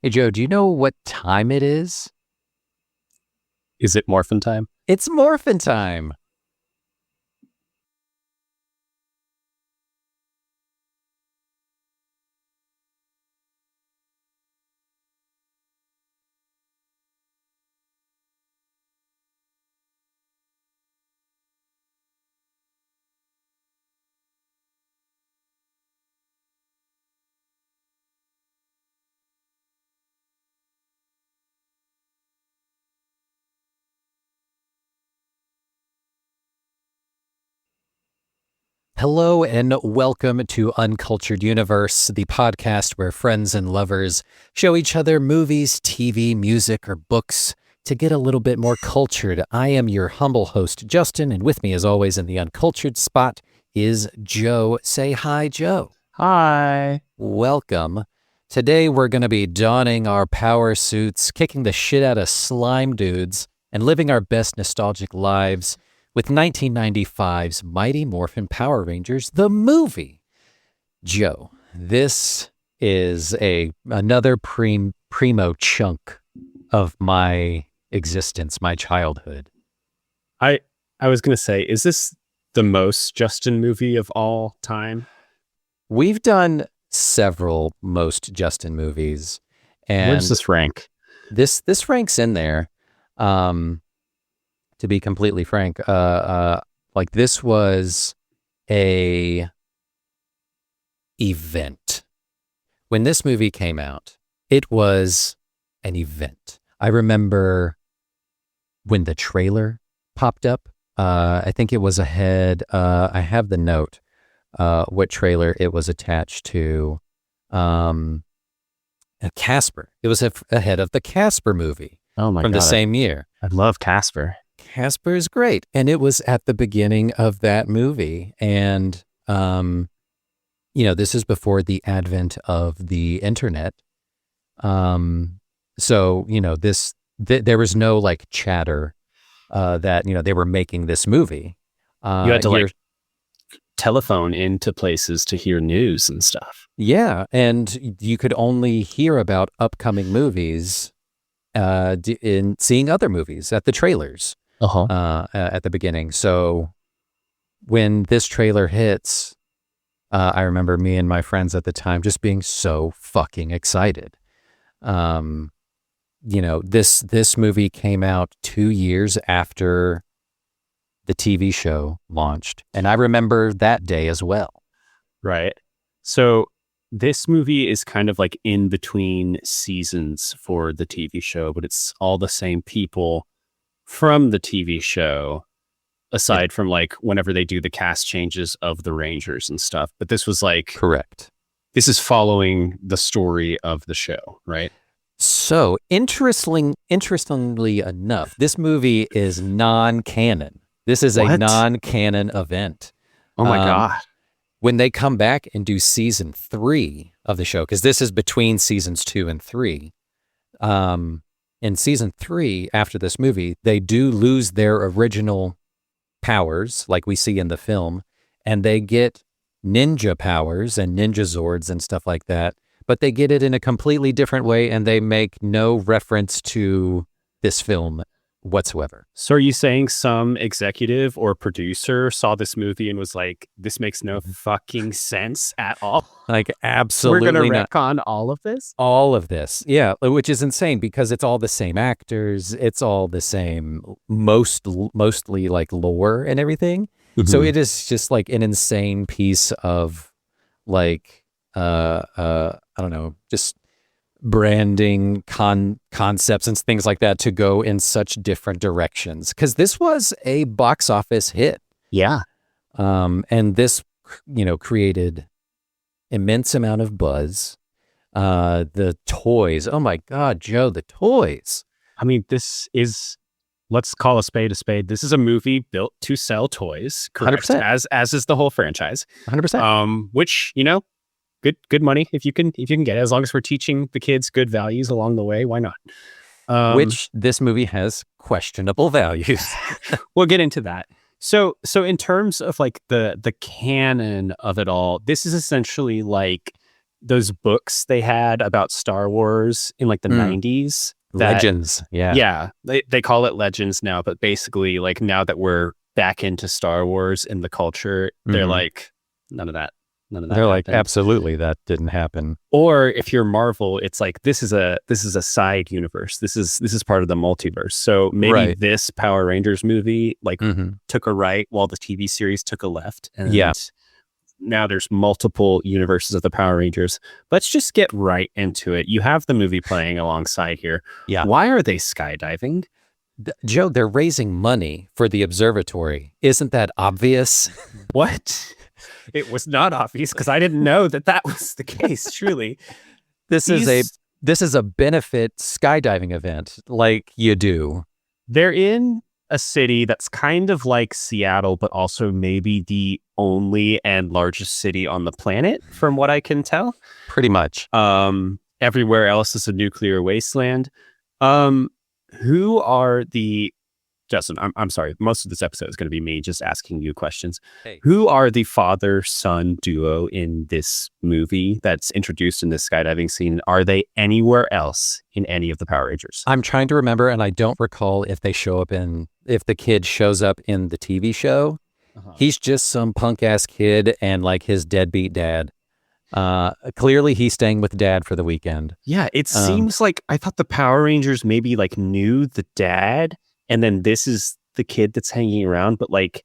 Hey, Joe, do you know what time it is? Is it morphin time? It's morphin' time. Hello and welcome to Uncultured Universe, the podcast where friends and lovers show each other movies, TV, music, or books to get a little bit more cultured. I am your humble host, Justin, and with me, as always, in the Uncultured spot is Joe. Say hi, Joe. Hi. Welcome. Today, we're going to be donning our power suits, kicking the shit out of slime dudes, and living our best nostalgic lives with 1995's Mighty Morphin Power Rangers, the movie. Joe, this is another primo chunk of my existence, my childhood. I was gonna say, is this the most Justin movie of all time? We've done several most Justin movies, and Where does this rank? this ranks in there. To be completely frank, like this was a event. When this movie came out, it was an event. I remember when the trailer popped up. I think it was ahead. I have the note. What trailer it was attached to? Casper. It was ahead of the Casper movie Oh my from god! the same year. I love Casper. Casper is great. And it was at the beginning of that movie. And, this is before the advent of the internet. So, there was no like chatter that, they were making this movie. You had to telephone into places to hear news and stuff. Yeah. And you could only hear about upcoming movies in seeing other movies at the trailers. At the beginning. So when this trailer hits, I remember me and my friends at the time just being so fucking excited. This movie came out 2 years after the TV show launched, and I remember that day as well. Right. So this movie is kind of like in between seasons for the TV show, but it's all the same people from the TV show, aside from like whenever they do the cast changes of the Rangers and stuff. But this was like, Correct. This is following the story of the show, right? So interestingly enough, this movie is non-canon. This is a What? non-canon event. Oh my God. When they come back and do season 3 of the show, because this is between seasons 2 and 3, in season 3, after this movie, they do lose their original powers, like we see in the film, and they get ninja powers and ninja zords and stuff like that, but they get it in a completely different way, and they make no reference to this film whatsoever. So are you saying some executive or producer saw this movie and was like, this makes no fucking sense at all? Like, absolutely We're going to not. retcon all of this? All of this, yeah, which is insane because it's all the same actors, it's all the same, mostly like lore and everything. So it is just like an insane piece of like, I don't know, just branding concepts and things like that to go in such different directions. Because this was a box office hit. Yeah. And this, created immense amount of buzz. The toys. Oh my God, Joe, the toys. I mean, this is, let's call a spade a spade. This is a movie built to sell toys, correct? 100%. As is the whole franchise. 100%. Which, good money if you can get it, as long as we're teaching the kids good values along the way, why not? Which this movie has questionable values. We'll get into that. So in terms of like the canon of it all, this is essentially like those books they had about Star Wars in like the 90s. Legends. Yeah. Yeah. They call it Legends now, but basically like now that we're back into Star Wars in the culture, they're like, none of that. They're happened. Like, absolutely, that didn't happen. Or if you're Marvel, it's like this is a side universe. This is part of the multiverse. So maybe this Power Rangers movie like took a right while the TV series took a left. And now there's multiple universes of the Power Rangers. Let's just get right into it. You have the movie playing alongside here. Yeah. Why are they skydiving? Joe, they're raising money for the observatory. Isn't that obvious? What? It was not obvious because I didn't know that was the case. Truly, this is a benefit skydiving event, like you do. They're in a city that's kind of like Seattle, but also maybe the only and largest city on the planet, from what I can tell. Pretty much. Everywhere else is a nuclear wasteland. Who are the Justin, I'm sorry. Most of this episode is going to be me just asking you questions. Hey. Who are the father-son duo in this movie that's introduced in this skydiving scene? Are they anywhere else in any of the Power Rangers? I'm trying to remember, and I don't recall if the kid shows up in the TV show. He's just some punk-ass kid and like his deadbeat dad. Clearly he's staying with dad for the weekend. Yeah, it seems like I thought the Power Rangers maybe like knew the dad, and then this is the kid that's hanging around, but like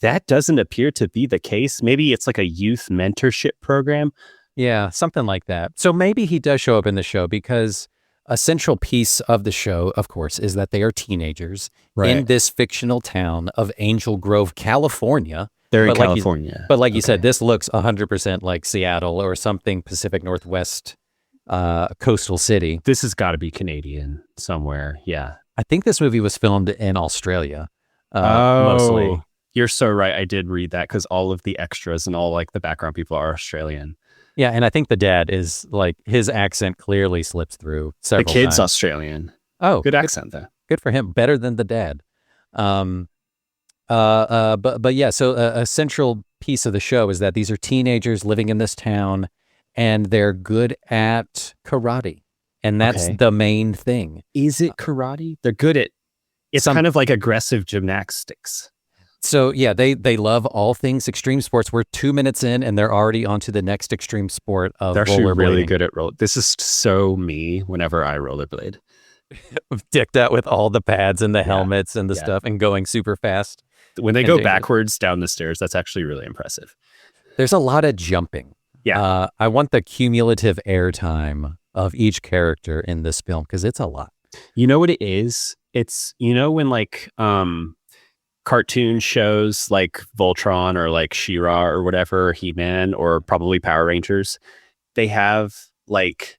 that doesn't appear to be the case. Maybe it's like a youth mentorship program. Yeah, something like that. So maybe he does show up in the show because a central piece of the show, of course, is that they are teenagers in this fictional town of Angel Grove, California. They're in California. But like you said, this looks 100% like Seattle or something Pacific Northwest coastal city. This has got to be Canadian somewhere. Yeah. I think this movie was filmed in Australia, mostly. You're so right. I did read that because all of the extras and all like the background people are Australian. Yeah, and I think the dad is like, his accent clearly slips through several times. The kid's Australian. Oh. Good accent, though. Good for him. Better than the dad. But yeah, so a central piece of the show is that these are teenagers living in this town and they're good at karate. And that's the main thing. Is it karate? They're good at it's kind of like aggressive gymnastics. So yeah, they love all things extreme sports. We're 2 minutes in and they're already on to the next extreme sport of rollerblading. They're actually really good at roller. This is so me whenever I rollerblade. Dicked out with all the pads and the helmets and the stuff and going super fast. When they go backwards down the stairs, that's actually really impressive. There's a lot of jumping. Yeah. I want the cumulative airtime of each character in this film because it's a lot. You know what it is? It's, you know, when like cartoon shows like Voltron or like She-Ra or whatever, He-Man or probably Power Rangers, they have like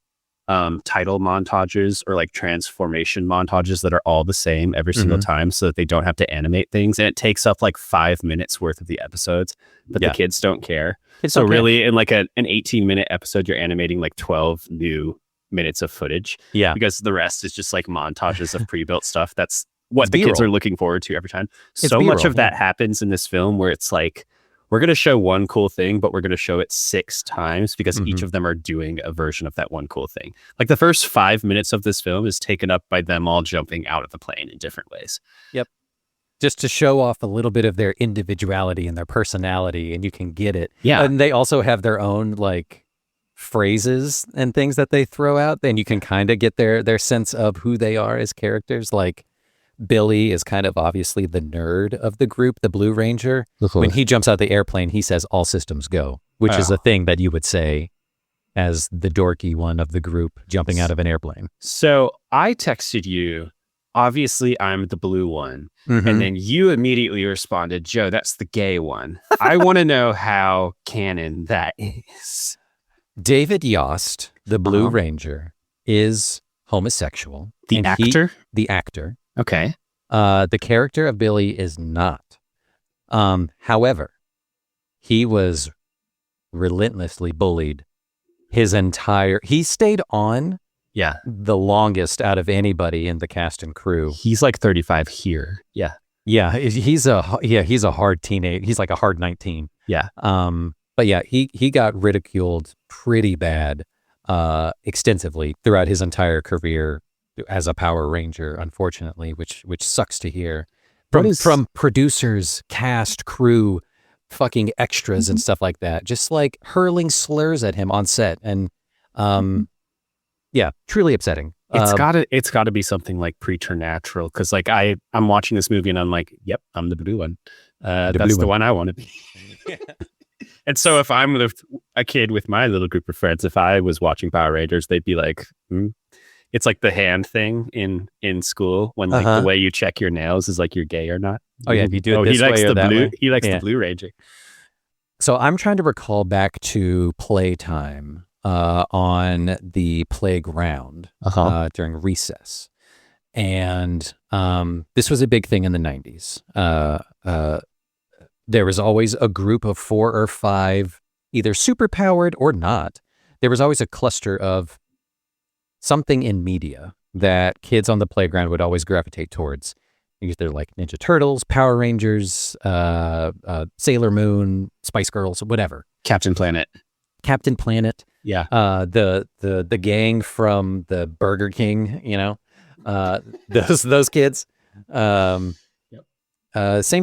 title montages or like transformation montages that are all the same every single time so that they don't have to animate things, and it takes up like 5 minutes worth of the episodes, but the kids don't care. So really in like an 18-minute episode you're animating like 12 new minutes of footage, because the rest is just like montages of pre-built stuff. That's what the kids are looking forward to every time. So much of that happens in this film where it's like, we're going to show one cool thing, but we're going to show it 6 times because each of them are doing a version of that one cool thing. Like the first 5 minutes of this film is taken up by them all jumping out of the plane in different ways. Yep. Just to show off a little bit of their individuality and their personality, and you can get it. Yeah. And they also have their own like phrases and things that they throw out. Then you can kind of get their sense of who they are as characters. Like Billy is kind of obviously the nerd of the group, the Blue Ranger. When he jumps out the airplane, he says, "All systems go," which is a thing that you would say as the dorky one of the group jumping out of an airplane. So I texted you, obviously I'm the blue one. And then you immediately responded, "Joe, that's the gay one." I want to know how canon that is. David Yost, the Blue Ranger, is homosexual. The actor? The actor. Okay. The character of Billy is not. However, he was relentlessly bullied he stayed on the longest out of anybody in the cast and crew. He's like 35 here. Yeah. Yeah, he's a hard teenage. He's like a hard 19. Yeah. But But yeah, he got ridiculed pretty bad, extensively throughout his entire career as a Power Ranger, unfortunately, which sucks to hear from producers, cast, crew, fucking extras and stuff like that, just like hurling slurs at him on set, and yeah, truly upsetting. It's gotta be something like preternatural, because like I'm watching this movie and I'm like, yep, I'm the blue one. That's the one I want to be. And so if I'm a kid with my little group of friends, if I was watching Power Rangers, they'd be like, it's like the hand thing in school when like the way you check your nails is like you're gay or not. Oh yeah, if you do it this way or that way. He likes the Blue Ranger. So I'm trying to recall back to playtime on the playground during recess, and this was a big thing in the 90s. There was always a group of 4 or 5, either superpowered or not. There was always a cluster of something in media that kids on the playground would always gravitate towards. They're like Ninja Turtles, Power Rangers, Sailor Moon, Spice Girls, whatever. Captain Planet. Yeah. The gang from the Burger King, those kids. Same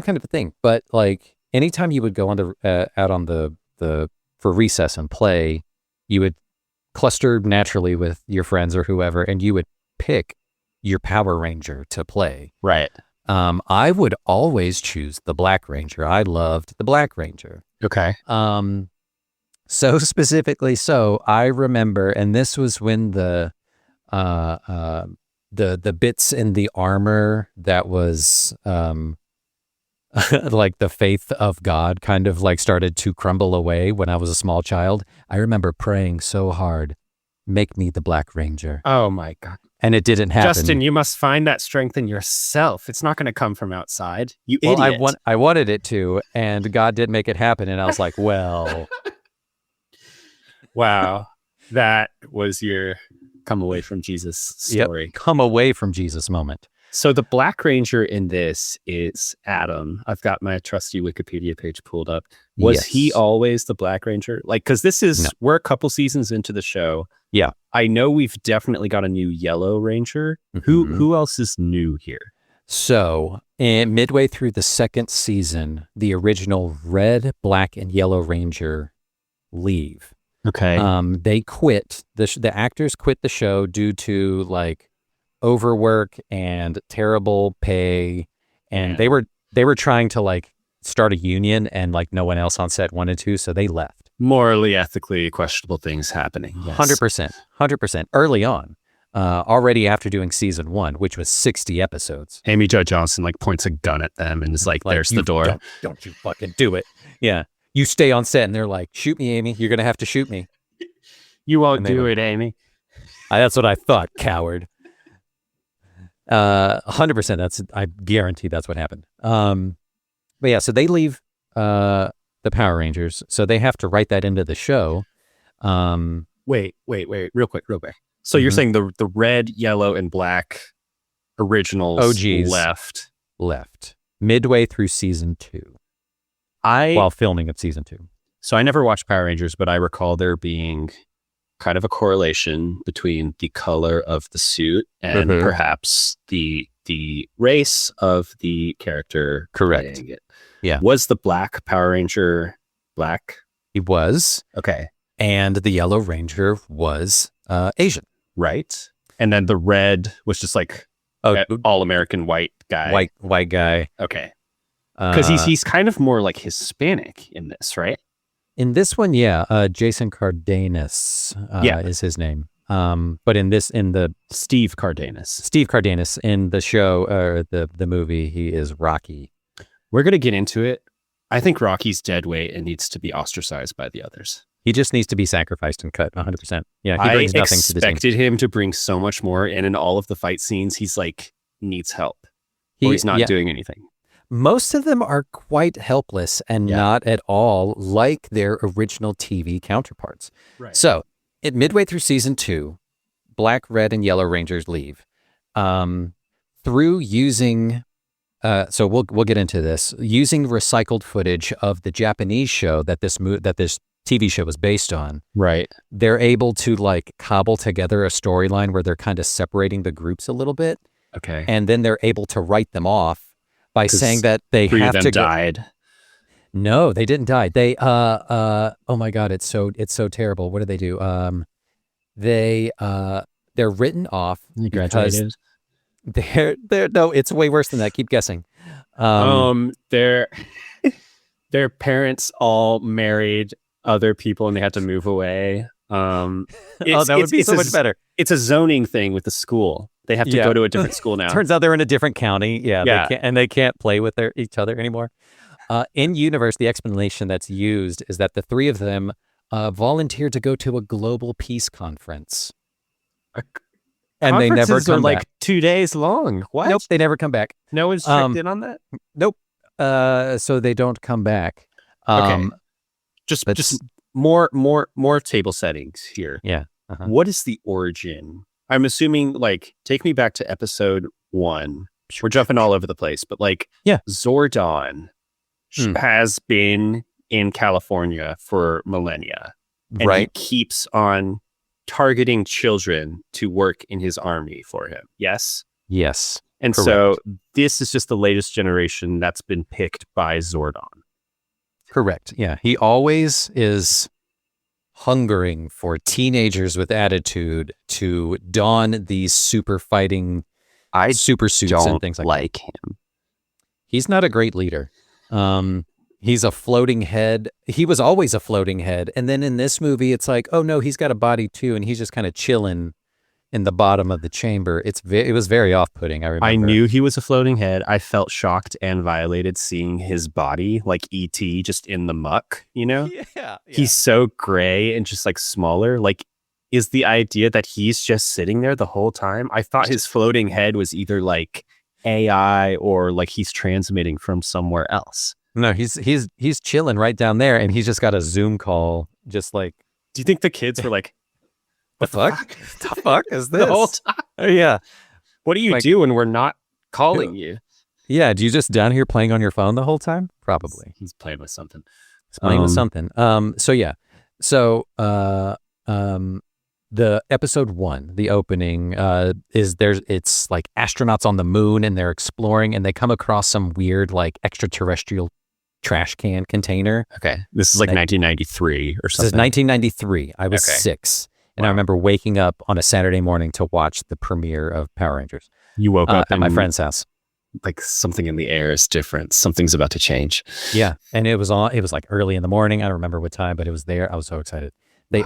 kind of a thing. But like anytime you would go on out on the for recess and play, you would cluster naturally with your friends or whoever, and you would pick your Power Ranger to play. Right. I would always choose the Black Ranger. I loved the Black Ranger. Okay. So specifically, I remember, and this was when the bits in the armor that was like the faith of God kind of like started to crumble away when I was a small child. I remember praying so hard, make me the Black Ranger. Oh my God. And it didn't happen. Justin, you must find that strength in yourself. It's not going to come from outside. You idiot. I wanted it to, and God did make it happen. And I was like, well. Wow. That was your come away from Jesus story. Yep, come away from Jesus moment. So the Black Ranger in this is Adam. I've got my trusty Wikipedia page pulled up. Was he always the Black Ranger? Like, because we're a couple seasons into the show. Yeah. I know we've definitely got a new Yellow Ranger. Mm-hmm. Who else is new here? So midway through the second season, the original Red, Black, and Yellow Ranger leave. Okay. They quit. The actors quit the show due to like overwork and terrible pay, and they were trying to like start a union, and like no one else on set wanted to, so they left. Morally, ethically questionable things happening. 100% early on, already after doing season 1, which was 60 episodes. Amy Jo Johnson like points a gun at them and is like there's the door. Don't you fucking do it. Yeah. You stay on set and they're like, shoot me, Amy. You're going to have to shoot me. You won't do it, Amy. That's what I thought, coward. 100%. I guarantee that's what happened. But yeah, so they leave the Power Rangers, so they have to write that into the show. Wait, real quick. So you're saying the red, yellow, and black originals OGs left midway through season 2. While filming of season 2. So I never watched Power Rangers, but I recall there being kind of a correlation between the color of the suit and perhaps the race of the character. Correct. Yeah. Was the Black Power Ranger black? He was. Okay. And the Yellow Ranger was Asian. Right. And then the red was just like all-American white guy. White guy. Okay. Because he's kind of more like Hispanic in this, right? In this one, yeah. Jason Cardenas is his name. But in the Steve Cardenas. Steve Cardenas in the show or the movie, he is Rocky. We're gonna get into it. I think Rocky's dead weight and needs to be ostracized by the others. He just needs to be sacrificed and cut 100%. Yeah, he brings nothing to the team. I expected him to bring so much more, and in all of the fight scenes, he's like needs help. He's not doing anything. Most of them are quite helpless and not at all like their original TV counterparts. Right. So, midway through season 2, Black, Red, and Yellow Rangers leave. Through using, we'll get into this, using recycled footage of the Japanese show that this TV show was based on, Right. they're able to like cobble together a storyline where they're kind of separating the groups a little bit. Okay. And then they're able to write them off by 'Cause saying that they 3 of have them to died. No, they didn't die. They oh my God, it's so terrible. What do they do? They're written off You because graduated. they're no, it's way worse than that. Keep guessing. Their parents all married other people and they had to move away. Oh, that would be so much better. It's a zoning thing with the school. They have to Yeah. go to a different school now. Turns out they're in a different county. Yeah, Yeah. they can't play with each other anymore. In universe, the explanation that's used is that the 3 of them volunteered to go to a global peace conference, and they never Conferences come are back. like 2 days long. What? Nope, they never come back. No one's checked in on that. Nope. So they don't come back. Okay. Just That's- more table settings here. Yeah. Uh-huh. What is the origin? I'm assuming like take me back to episode 1. We're jumping all over the place, but like Yeah. Zordon has been in California for millennia. And Right. he keeps on targeting children to work in his army for him. Yes. Yes. And Correct. so this is just the latest generation that's been picked by Zordon. Correct. Yeah. He always is hungering for teenagers with attitude to don these super fighting super suits and things like that. him. He's not a great leader. He's a floating head. He was always a floating head. And then in this movie, it's like, oh no, he's got a body too. And he's just kind of chilling in the bottom of the chamber. It was very off-putting. I remember. I knew he was a floating head. I felt shocked and violated seeing his body like E.T. just in the muck, you know? Yeah. He's so gray and just like smaller. Like, is the idea that he's just sitting there the whole time? I thought his floating head was either like AI or like he's transmitting from somewhere else. No, he's chilling right down there, and he's just got a Zoom call, just like, Do you think the kids were like, the fuck? The fuck is this? the whole time? Yeah. What do you Like- do when we're not calling you? Yeah. Do you just down here playing on your phone the whole time? Probably. He's playing with something. He's playing with something. So yeah. So the episode 1, the opening, it's like astronauts on the moon and they're exploring and they come across some weird like extraterrestrial trash can container. Okay. This is like 1993 or This something. is 1993. I was Okay. 6. And I Wow. remember waking up on a Saturday morning to watch the premiere of Power Rangers You woke up at my and, friend's house. like something in the air is different. Something's about to change. Yeah. And it was like early in the morning. I don't remember what time, but it was there. I was so excited. The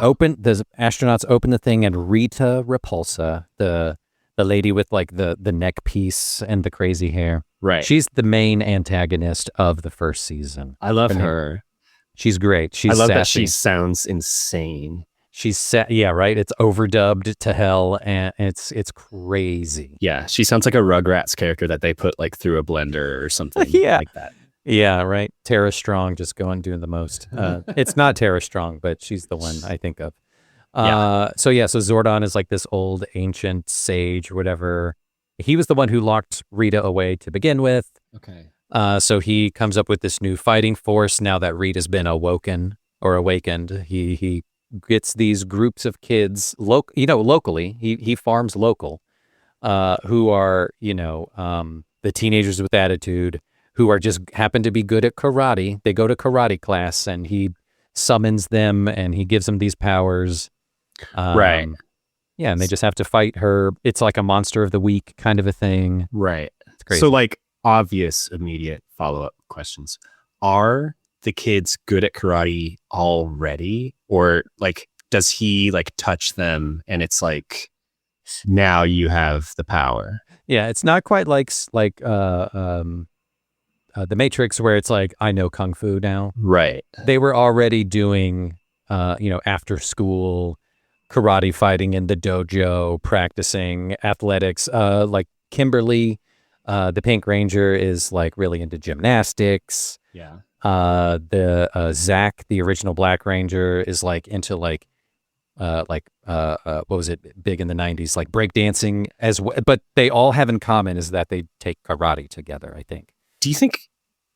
astronauts open the thing, and Rita Repulsa, the lady with like the neck piece and the crazy hair, Right. she's the main antagonist of the first season. I love Her name- her. She's great. She's I love that sassy. she sounds insane. She's yeah, right. It's overdubbed to hell, and it's crazy. Yeah. She sounds like a Rugrats character that they put like through a blender or something Yeah. like that. Yeah, right. Tara Strong just doing the most. It's not Tara Strong, but she's the one I think of. So Zordon is like this old ancient sage or whatever. He was the one who locked Rita away to begin with. Okay. So he comes up with this new fighting force now that Rita's been awakened. He gets these groups of kids, locally. He farms local, who are, the teenagers with attitude, who are just happen to be good at karate. They go to karate class, and he summons them, and he gives them these powers. Right. Yeah, and they just have to fight her. It's like a monster of the week kind of a thing. Right. It's crazy. So like obvious immediate follow-up questions. Are the kids good at karate already? Or like does he like touch them and it's like now you have the power? Yeah, it's not quite like the Matrix, where it's like, I know Kung Fu now. Right. They were already doing, after school karate fighting in the dojo, practicing athletics. Like Kimberly, the Pink Ranger, is like really into gymnastics. Yeah. The Zach, the original Black Ranger, is like into what was it, big in the 90s, like breakdancing as well. But they all have in common is that they take karate together, I think. Do you think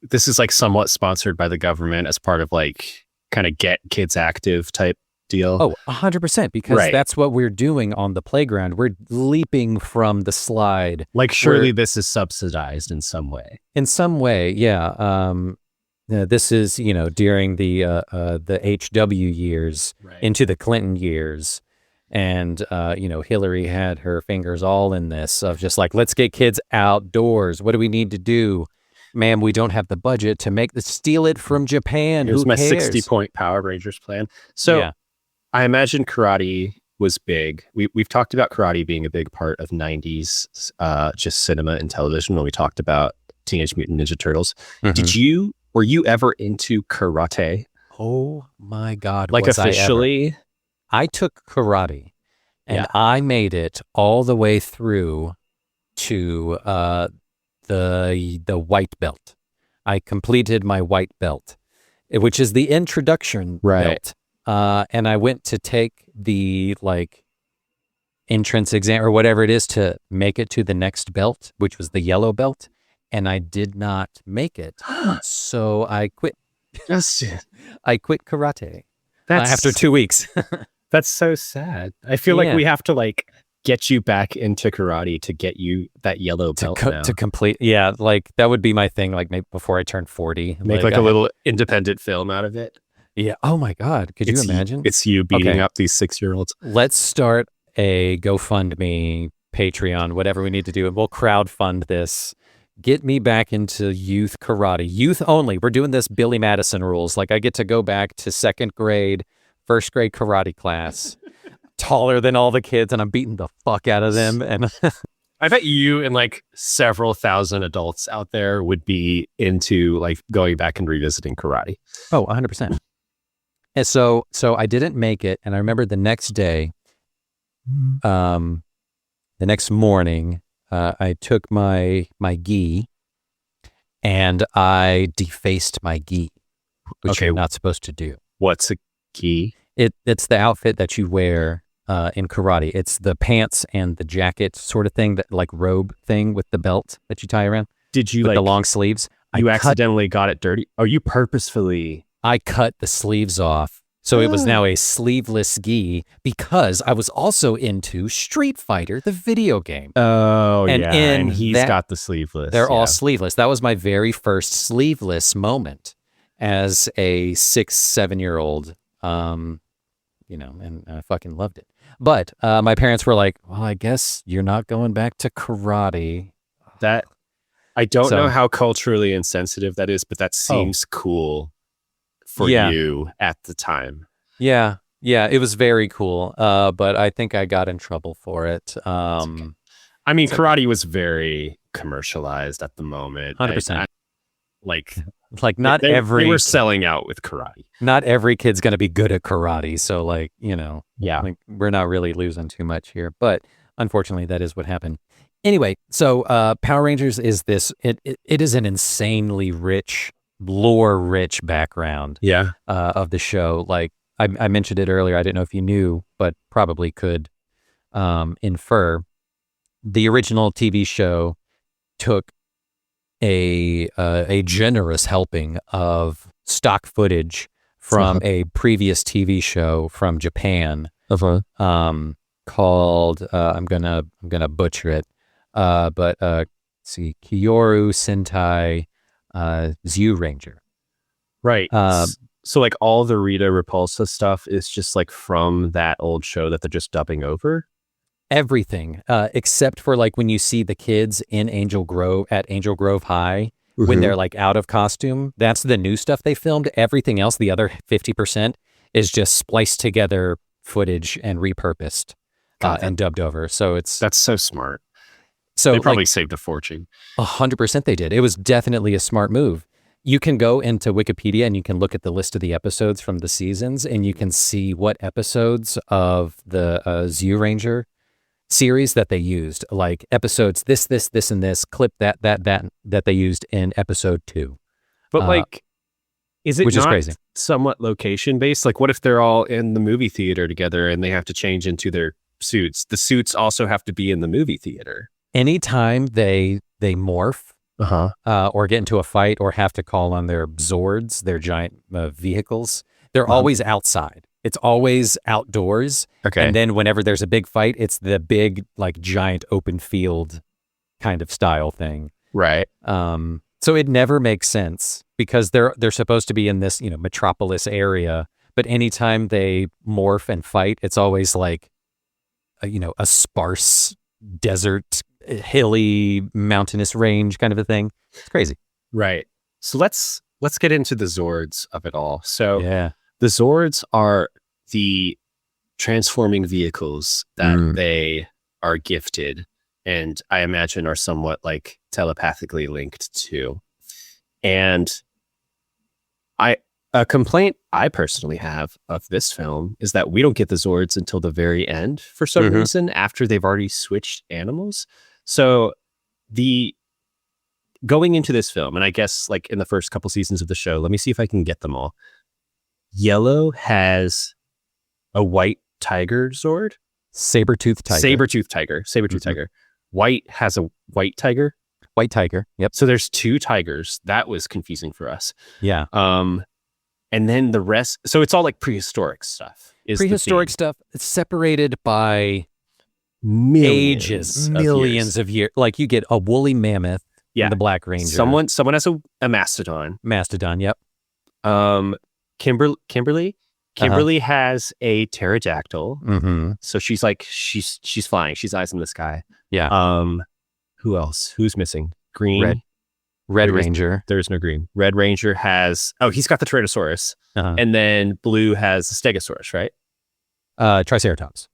this is like somewhat sponsored by the government as part of like kind of get kids active type deal. Oh, 100%, because Right. that's what we're doing on the playground. We're leaping from the slide. Like, surely this is subsidized in some way. In some way, yeah. This is, during the HW years Right. into the Clinton years. And, Hillary had her fingers all in this of just like, let's get kids outdoors. What do we need to do? Ma'am, we don't have the budget to steal it from Japan. Here's Who my cares? 60-point Power Rangers plan. So Yeah. I imagine karate was big. We've talked about karate being a big part of 90s just cinema and television when we talked about Teenage Mutant Ninja Turtles. Mhm. Were you ever into karate? Oh my God. Like was officially? I took karate and Yeah. I made it all the way through to the white belt. I completed my white belt, which is the introduction Right. belt. And I went to take the entrance exam or whatever it is to make it to the next belt, which was the yellow belt. And I did not make it. So I quit. I quit karate after 2 weeks. That's so sad. I feel like Yeah. we have to get you back into karate to get you that yellow belt now. to complete. Yeah, that would be my thing. Maybe before I turn 40, Make a little independent film out of it. Yeah. Oh my God. Could you imagine? It's you beating Okay. up these 6-year-olds. Let's start a GoFundMe, Patreon, whatever we need to do, and we'll crowdfund this. Get me back into youth karate. Youth only. We're doing this Billy Madison rules. I get to go back to second grade, first grade karate class, taller than all the kids, and I'm beating the fuck out of them. And I bet you and several thousand adults out there would be into going back and revisiting karate. oh, 100%. And so I didn't make it. And I remember the next day, the next morning, I took my gi and I defaced my gi, which Okay. you're not supposed to do. What's a gi? It's the outfit that you wear in karate. It's the pants and the jacket sort of thing, that robe thing with the belt that you tie around Did you with the long sleeves. you accidentally got it dirty? Oh, you purposefully? I cut the sleeves off. So it was now a sleeveless gi because I was also into Street Fighter, the video game. Oh, And yeah. in And he's that- got the sleeveless. They're all yeah. sleeveless. That was my very first sleeveless moment as a 6-7-year-old, and I fucking loved it. But my parents were like, well, I guess you're not going back to karate. That I don't So- know how culturally insensitive that is, but that seems cool for Yeah. you at the time. Yeah, it was very cool. But I think I got in trouble for it. I mean, karate was very commercialized at the moment. 100%. Not Not every they were selling out with karate. not every kid's going to be good at karate. So Yeah. we're not really losing too much here, but unfortunately that is what happened. Anyway, so Power Rangers is this, it is an insanely rich, lore-rich background Yeah. of the show. I mentioned it earlier, I didn't know if you knew, but probably could infer. The original TV show took a generous helping of stock footage from a previous TV show from Japan, called I'm gonna butcher it, but let's see, Kyoru Sentai Zyu Ranger. Right. Um, So all the Rita Repulsa stuff is just from that old show that they're just dubbing over. Everything except for when you see the kids in Angel Grove at Angel Grove High when they're out of costume, that's the new stuff they filmed. Everything else, the other 50%, is just spliced together footage and repurposed and dubbed over. So That's so smart. so They probably saved a fortune. 100% they did. It was definitely a smart move. You can go into Wikipedia and you can look at the list of the episodes from the seasons, and you can see what episodes of the Zyu Ranger series that they used, episodes this, and this, clip that they used in episode 2. But is it which is not crazy. somewhat location based? What if they're all in the movie theater together and they have to change into their suits? The suits also have to be in the movie theater. Anytime they morph or get into a fight or have to call on their Zords, their giant vehicles, They're always outside. It's always outdoors. Okay. And then whenever there's a big fight, it's the big, like, giant open field kind of style thing. Right. So it never makes sense because they're supposed to be in this, metropolis area, but anytime they morph and fight, it's always like, a sparse desert, hilly, mountainous range kind of a thing. It's crazy. Right. So let's get into the Zords of it all. So Yeah. the Zords are the transforming vehicles that they are gifted, and I imagine are somewhat like telepathically linked to. And a complaint I personally have of this film is that we don't get the Zords until the very end for some reason, after they've already switched animals. So going into this film, and I guess like in the first couple seasons of the show, let me see if I can get them all. Yellow has a white tiger Zord. Saber-toothed tiger. White has a white tiger. White tiger. Yep. So there's two tigers. That was confusing for us. Yeah. And then the rest. So it's all like prehistoric stuff. Prehistoric stuff. It's separated by millions of years. Like you get a woolly mammoth. Yeah. The Black Ranger. Someone has a mastodon. Mastodon. Yep. Kimberly has a pterodactyl. So she's like, she's flying. She's eyes in the sky. Yeah. Who else? Who's missing? Green. Red Ranger. There's no green. Red Ranger has, he's got the Tyrannosaurus. And then Blue has the Stegosaurus, right? Triceratops.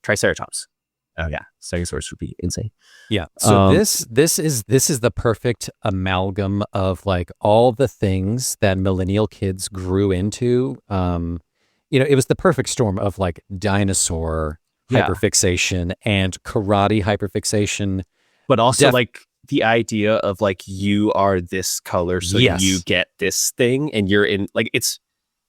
Oh yeah. Stegosaurus would be insane. Yeah. So this is the perfect amalgam of like all the things that millennial kids grew into. It was the perfect storm of like dinosaur hyperfixation and karate hyperfixation. But also like the idea of like, you are this color, so you get this thing, and you're in, like, it's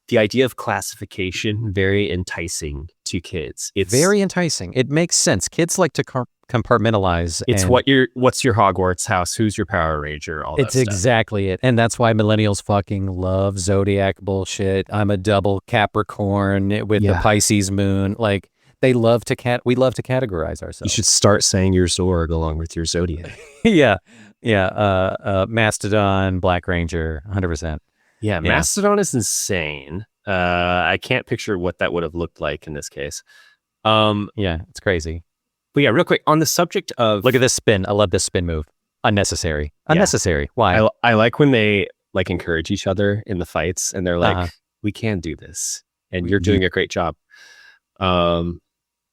the idea of classification, very enticing to kids. It's very enticing. It makes sense. Kids like to compartmentalize. It's what's your Hogwarts house? Who's your Power Ranger? All that stuff. It's exactly it. And that's why millennials fucking love Zodiac bullshit. I'm a double Capricorn with the Pisces moon. Like, we love to categorize ourselves. You should start saying your Zord along with your Zodiac. Yeah. Mastodon, Black Ranger, 100%. Yeah, Mastodon is insane. I can't picture what that would have looked like in this case. It's crazy. But yeah, real quick, on the subject of... Look at this spin. I love this spin move. Unnecessary. Why? I like when they like encourage each other in the fights, and they're like, we can do this, and you're doing a great job.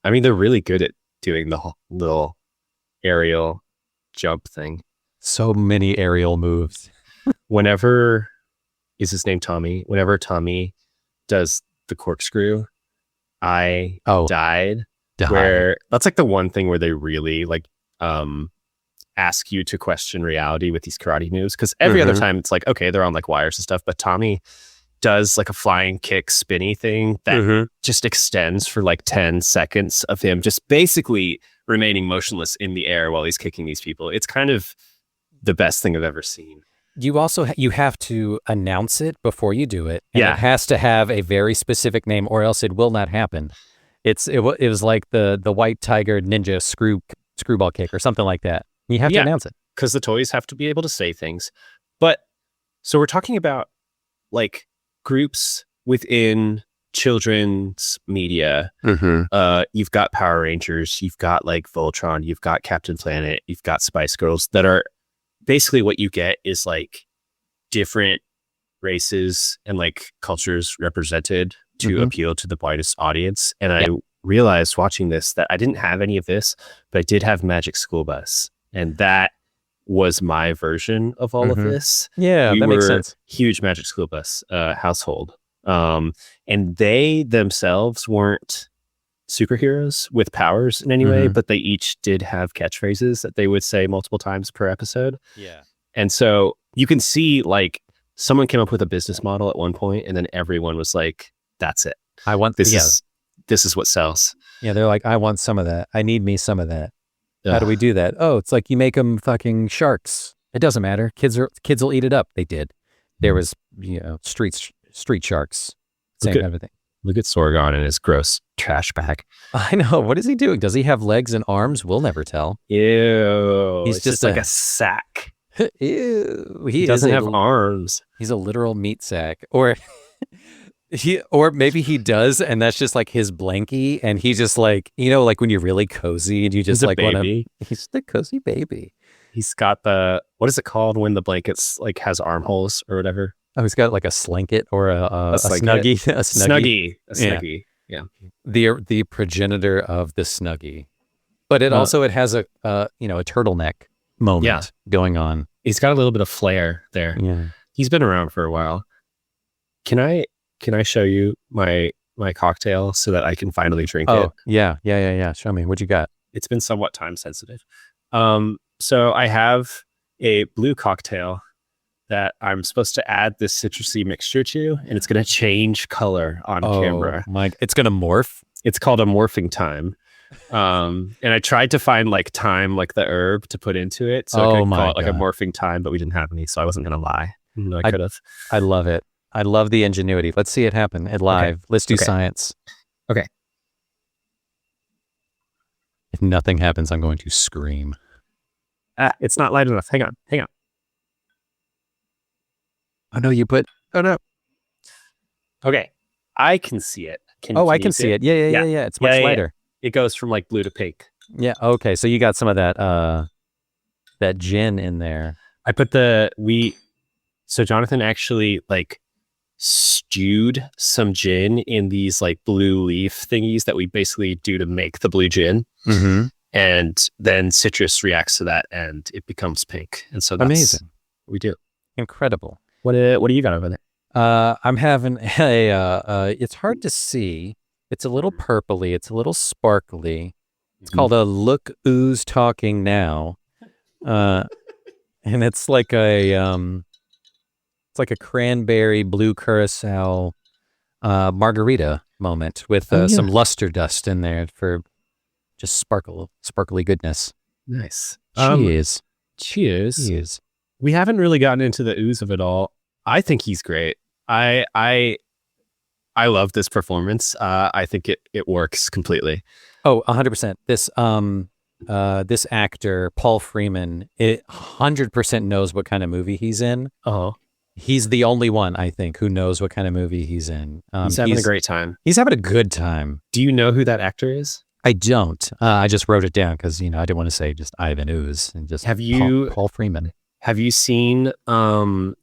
I mean, they're really good at doing the whole little aerial jump thing. So many aerial moves. Whenever Tommy does the corkscrew, I died. Where that's like the one thing where they really like ask you to question reality with these karate moves, because every other time it's like, okay, they're on like wires and stuff, but Tommy does like a flying kick spinny thing that just extends for like 10 seconds of him just basically remaining motionless in the air while he's kicking these people. It's kind of the best thing I've ever seen. You also you have to announce it before you do it. And it has to have a very specific name, or else it will not happen. It was like the white tiger ninja screwball kick or something like that. You have to announce it because the toys have to be able to say things. But so we're talking about like groups within children's media. You've got Power Rangers, you've got like Voltron, you've got Captain Planet, you've got Spice Girls, that are basically what you get is like different races and like cultures represented to appeal to the widest audience. And I realized watching this that I didn't have any of this, but I did have Magic School Bus, and that was my version of all of this. Yeah, that makes sense. Huge Magic School Bus household. And they themselves weren't superheroes with powers in any way, but they each did have catchphrases that they would say multiple times per episode. Yeah. And so you can see like someone came up with a business model at one point, and then everyone was like, that's it. I want this is what sells. Yeah, they're like, I want some of that. I need me some of that. How do we do that? Oh, it's like you make them fucking sharks. It doesn't matter. Kids will eat it up. They did. There was, street sharks. Same kind of thing. Look at Sorgon and his gross trash bag. I know. What is he doing? Does he have legs and arms? We'll never tell. Ew. He's It's just like a sack. Ew. He doesn't have arms. He's a literal meat sack. Or maybe he does, and that's just like his blankie, and he just like, like when you're really cozy and you just like want to. He's the cozy baby. He's got what is it called when the blankets like has armholes or whatever? Oh, he's got like a slanket or a snuggie. A snuggie. A snuggie. Yeah. The progenitor of the snuggie, but it also has a turtleneck moment going on. He's got a little bit of flair there. Yeah. He's been around for a while. Can I show you my cocktail so that I can finally drink it? Yeah. Show me. What you got? It's been somewhat time sensitive. So I have a blue cocktail that I'm supposed to add this citrusy mixture to, and it's going to change color on camera. It's going to morph. It's called a morphing time. And I tried to find like thyme, like the herb, to put into it. So I could call it like a morphing time, but we didn't have any, so I wasn't going to lie. I could have. I love it. I love the ingenuity. Let's see it happen live. Okay. Let's do science. Okay. If nothing happens, I'm going to scream. It's not light enough. Hang on. Oh no, oh no. Okay. I can see it. I can see it. Yeah. It's much lighter. It goes from like blue to pink. Yeah. Okay. So you got some of that gin in there. I put so Jonathan actually like stewed some gin in these like blue leaf thingies that we basically do to make the blue gin. Mm-hmm. And then citrus reacts to that and it becomes pink. And so that's amazing. What we do. Incredible. What do you got over there? I'm having it's hard to see. It's a little purpley. It's a little sparkly. It's called a Look Ooze Talking Now. And it's like a cranberry blue curacao margarita moment with some luster dust in there for just sparkly goodness. Nice. Cheers. We haven't really gotten into the ooze of it all. I think he's great. I love this performance. I think it works completely. Oh, 100%. This actor, Paul Freeman, 100% knows what kind of movie he's in. Oh. He's the only one, I think, who knows what kind of movie he's in. He's having a great time. He's having a good time. Do you know who that actor is? I don't. I just wrote it down because, I didn't want to say just Ivan Ooze and just Paul Freeman. Have you seen of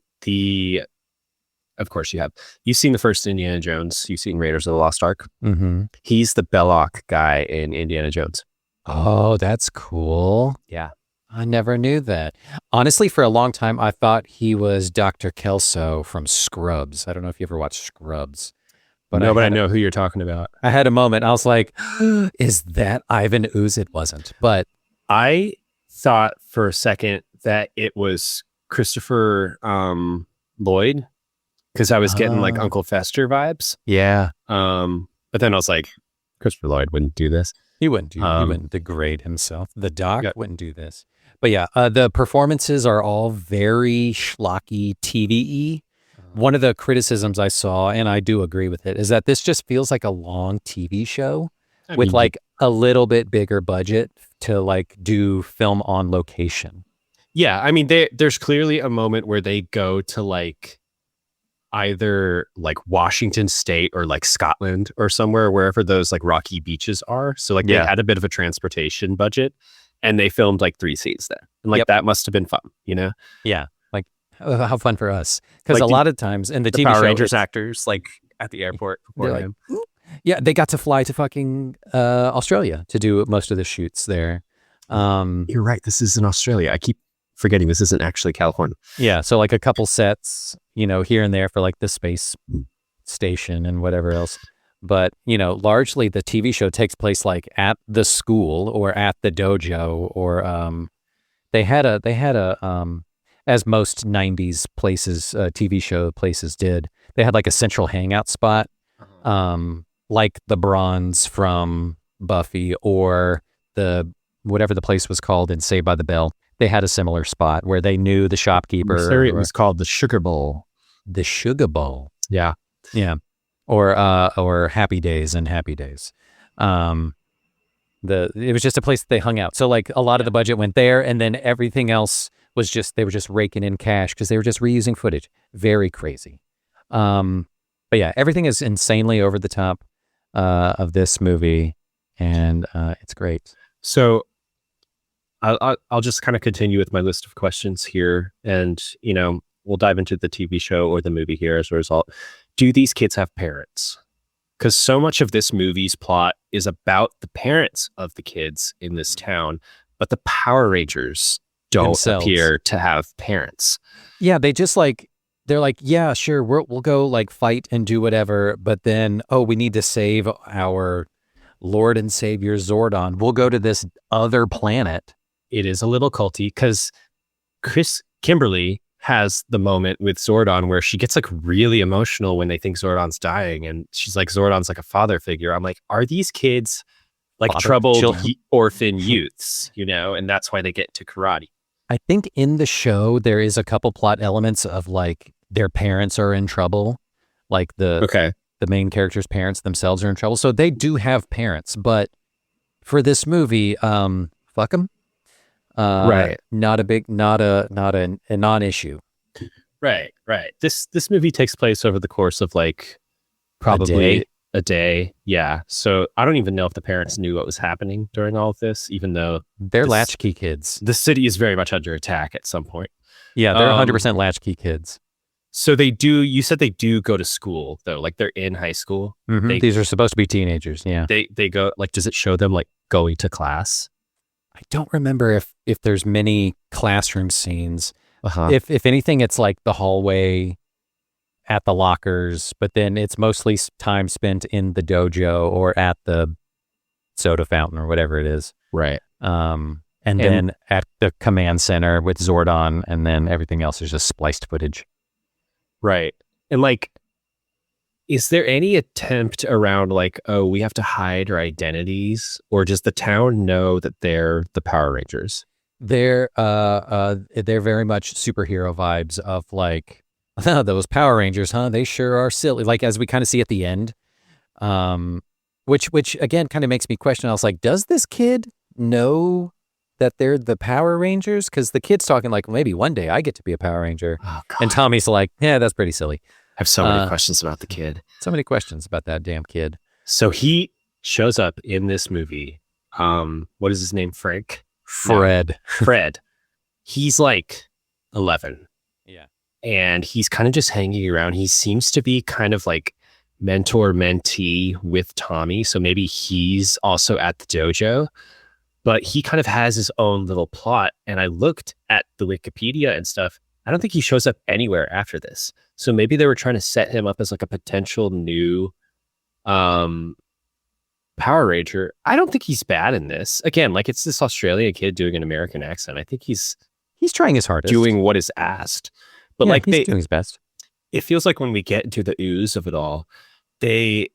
course you have. You've seen the first Indiana Jones. You've seen Raiders of the Lost Ark. Mm-hmm. He's the Belloc guy in Indiana Jones. Oh, that's cool. Yeah. I never knew that. Honestly, for a long time, I thought he was Dr. Kelso from Scrubs. I don't know if you ever watched Scrubs. But I know who you're talking about. I had a moment. I was like, is that Ivan Ooze? It wasn't. But I thought for a second that it was Christopher Lloyd because I was getting like Uncle Fester vibes. Yeah. But then I was like, Christopher Lloyd wouldn't do this. He wouldn't degrade himself. The doc wouldn't do this. But yeah, the performances are all very schlocky, TV-y. One of the criticisms I saw, and I do agree with it, is that this just feels like a long TV show with like a little bit bigger budget to like do film on location. Yeah, I mean, there's clearly a moment where they go to like either like Washington State or like Scotland or somewhere, wherever those like rocky beaches are. So like they had a bit of a transportation budget and they filmed like 3 scenes there. And like that must have been fun, Yeah. Like how fun for us. Because like a lot of times in the TV Power show, Rangers actors like at the airport. Like, yeah, they got to fly to fucking Australia to do most of the shoots there. You're right. This is in Australia. I keep forgetting this isn't actually California. Yeah. So like a couple sets, here and there for like the space station and whatever else. But, largely the TV show takes place like at the school or at the dojo or they had a as most 90s places, TV show places did, they had like a central hangout spot, like the Bronze from Buffy or whatever the place was called in Saved by the Bell. They had a similar spot where they knew the shopkeeper. It was called the Sugar Bowl. The Sugar Bowl. Yeah. Yeah. or Happy Days and Happy Days. It was just a place that they hung out. So like a lot of the budget went there, and then everything else was just they were just raking in cash because they were just reusing footage. Very crazy. But yeah, everything is insanely over the top of this movie, and it's great. So I'll just kind of continue with my list of questions here, and we'll dive into the TV show or the movie here as a result. Do these kids have parents? Because so much of this movie's plot is about the parents of the kids in this town, but the Power Rangers don't appear to have parents. Yeah, they're like, yeah, sure, we'll go like fight and do whatever, but then we need to save our Lord and Savior Zordon. We'll go to this other planet. It is a little culty because Kimberly has the moment with Zordon where she gets like really emotional when they think Zordon's dying, and she's like, Zordon's like a father figure. I'm like, are these kids like troubled orphan youths, and that's why they get to karate? I think in the show there is a couple plot elements of like their parents are in trouble, like the main character's parents themselves are in trouble, so they do have parents. But for this movie, fuck them. Right. Not a non-issue. Right. This movie takes place over the course of like probably a day. Yeah. So I don't even know if the parents knew what was happening during all of this, even though they're latchkey kids. The city is very much under attack at some point. Yeah, they're 100% latchkey kids. So you said they do go to school though, like they're in high school. Mm-hmm. These are supposed to be teenagers. Yeah. They go, like, does it show them like going to class? I don't remember if there's many classroom scenes. If anything, it's like the hallway at the lockers, but then it's mostly time spent in the dojo or at the soda fountain or whatever it is. Right. And then at the command center with Zordon, and then everything else is just spliced footage. Right. And like, is there any attempt around like, oh, we have to hide our identities, or does the town know that they're the Power Rangers? They're very much superhero vibes of like, those Power Rangers, huh? They sure are silly. Like as we kind of see at the end, which again kind of makes me question. I was like, does this kid know that they're the Power Rangers? Because the kid's talking like, well, maybe one day I get to be a Power Ranger. Oh, and Tommy's like, yeah, that's pretty silly. I have so many questions about the kid. So many questions about that damn kid. So he shows up in this movie. What is his name? Frank? Fred. No. Fred. He's like 11. Yeah. And he's kind of just hanging around. He seems to be kind of like mentor-mentee with Tommy. So maybe he's also at the dojo. But he kind of has his own little plot. And I looked at the Wikipedia and stuff. I don't think he shows up anywhere after this. So maybe they were trying to set him up as like a potential new Power Ranger. I don't think he's bad in this. Again, like it's this Australian kid doing an American accent. I think he's trying his hardest. Doing what is asked. But like he's doing his best. It feels like when we get into the ooze of it all, they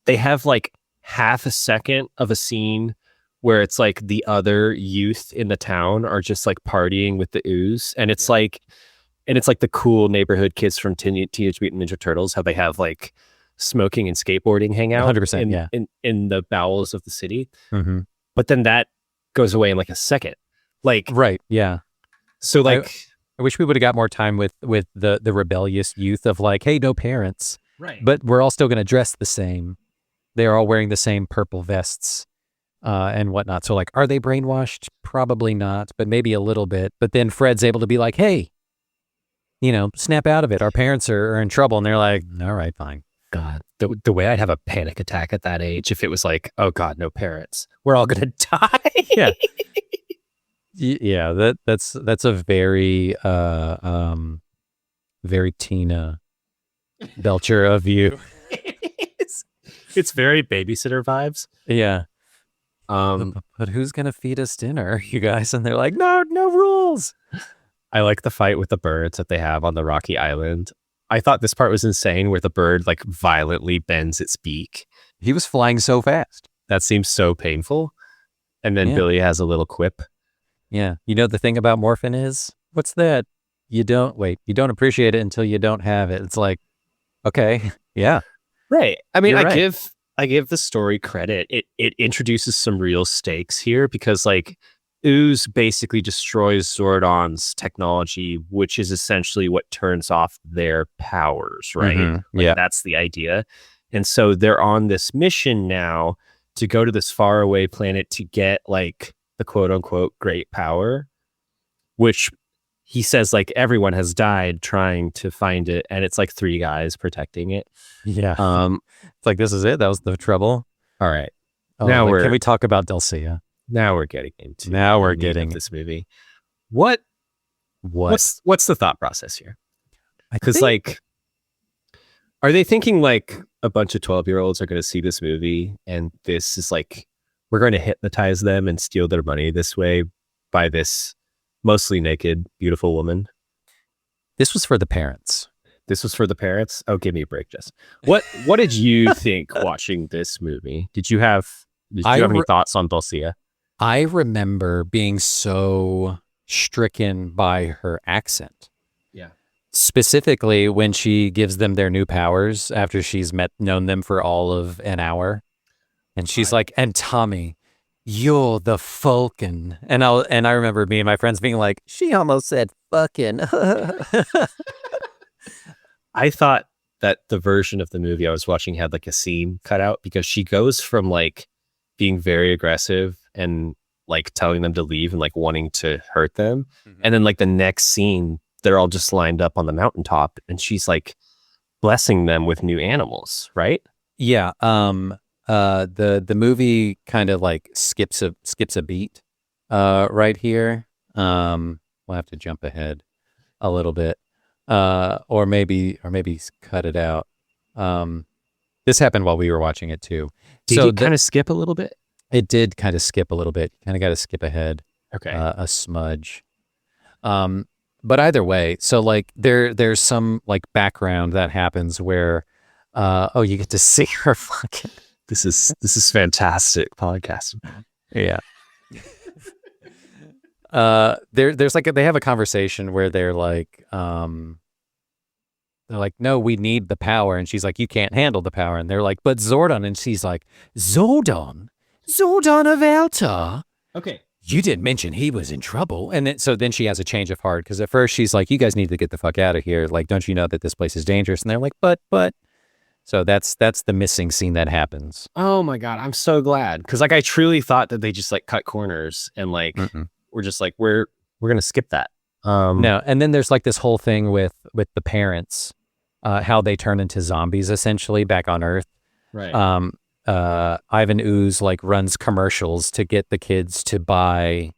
have like half a second of a scene where it's like the other youth in the town are just like partying with the ooze. And it's like the cool neighborhood kids from Teenage Mutant Ninja Turtles, how they have like smoking and skateboarding hangout 100%, in the bowels of the city. Mm-hmm. But then that goes away in like a second. Like, right. Yeah. So like, I wish we would have got more time with the rebellious youth of like, hey, no parents. Right. But we're all still going to dress the same. They're all wearing the same purple vests. And whatnot. So like, are they brainwashed? Probably not, but maybe a little bit. But then Fred's able to be like, hey, snap out of it. Our parents are in trouble. And they're like, all right, fine. God, the way I'd have a panic attack at that age if it was like, oh God, no parents. We're all going to die. Yeah. Yeah. That's a very, very Tina Belcher of you. It's very babysitter vibes. Yeah. But who's gonna feed us dinner, you guys? And they're like, no rules. I like the fight with the birds that they have on the rocky island. I thought this part was insane, where the bird like violently bends its beak. He was flying so fast. That seems so painful. And then Billy has a little quip. Yeah. The thing about Morphin is, what's that? You don't appreciate it until you don't have it. It's like, okay, yeah. Right. I mean, You're right. I give the story credit. It introduces some real stakes here because like Ooze basically destroys Zordon's technology, which is essentially what turns off their powers, right? Like Yeah. that's the idea. And so they're on this mission now to go to this faraway planet to get like the quote unquote great power, which he says like everyone has died trying to find it, and it's like 3 guys protecting it. Yeah. It's like, this is it. That was the trouble. All right. Oh, Now like, we're can we talk about Delcia? now we're getting into Now we're the meat of getting this movie. What's the thought process here? Because like, are they thinking like a bunch of 12-year-olds are going to see this movie and this is like, we're going to hypnotize them and steal their money this way by this mostly naked, beautiful woman? This was for the parents. This was for the parents? Oh, give me a break, Jess. What did you think watching this movie? Did you have any thoughts on Dulcia? I remember being so stricken by her accent. Yeah. Specifically when she gives them their new powers after she's known them for all of an hour. And she's like, and Tommy, you're the Falcon. And I remember me and my friends being like, she almost said fucking. I thought that the version of the movie I was watching had like a scene cut out because she goes from like being very aggressive and like telling them to leave and like wanting to hurt them. Mm-hmm. And then like the next scene, they're all just lined up on the mountaintop and she's like blessing them with new animals, right? Yeah. The movie kind of like skips a beat right here. We'll have to jump ahead a little bit. Or maybe cut it out. This happened while we were watching it too. Did it kind of skip a little bit? It did kind of skip a little bit. Kind of got to skip ahead. Okay. A smudge. But either way, so like there's some like background that happens where, you get to see her fucking. This is fantastic podcasting. Yeah. There's like they have a conversation where they're like, no, we need the power, and she's like, you can't handle the power, and they're like, but Zordon, and she's like, Zordon of Alta. Okay. You didn't mention he was in trouble, and then she has a change of heart because at first she's like, you guys need to get the fuck out of here. Like, don't you know that this place is dangerous? And they're like, but. So that's the missing scene that happens. Oh my God, I'm so glad because like I truly thought that they just like cut corners and like. We're just like we're gonna skip that. No, and then there's like this whole thing with the parents, how they turn into zombies essentially back on Earth. Right. Ivan Ooze like runs commercials to get the kids to buy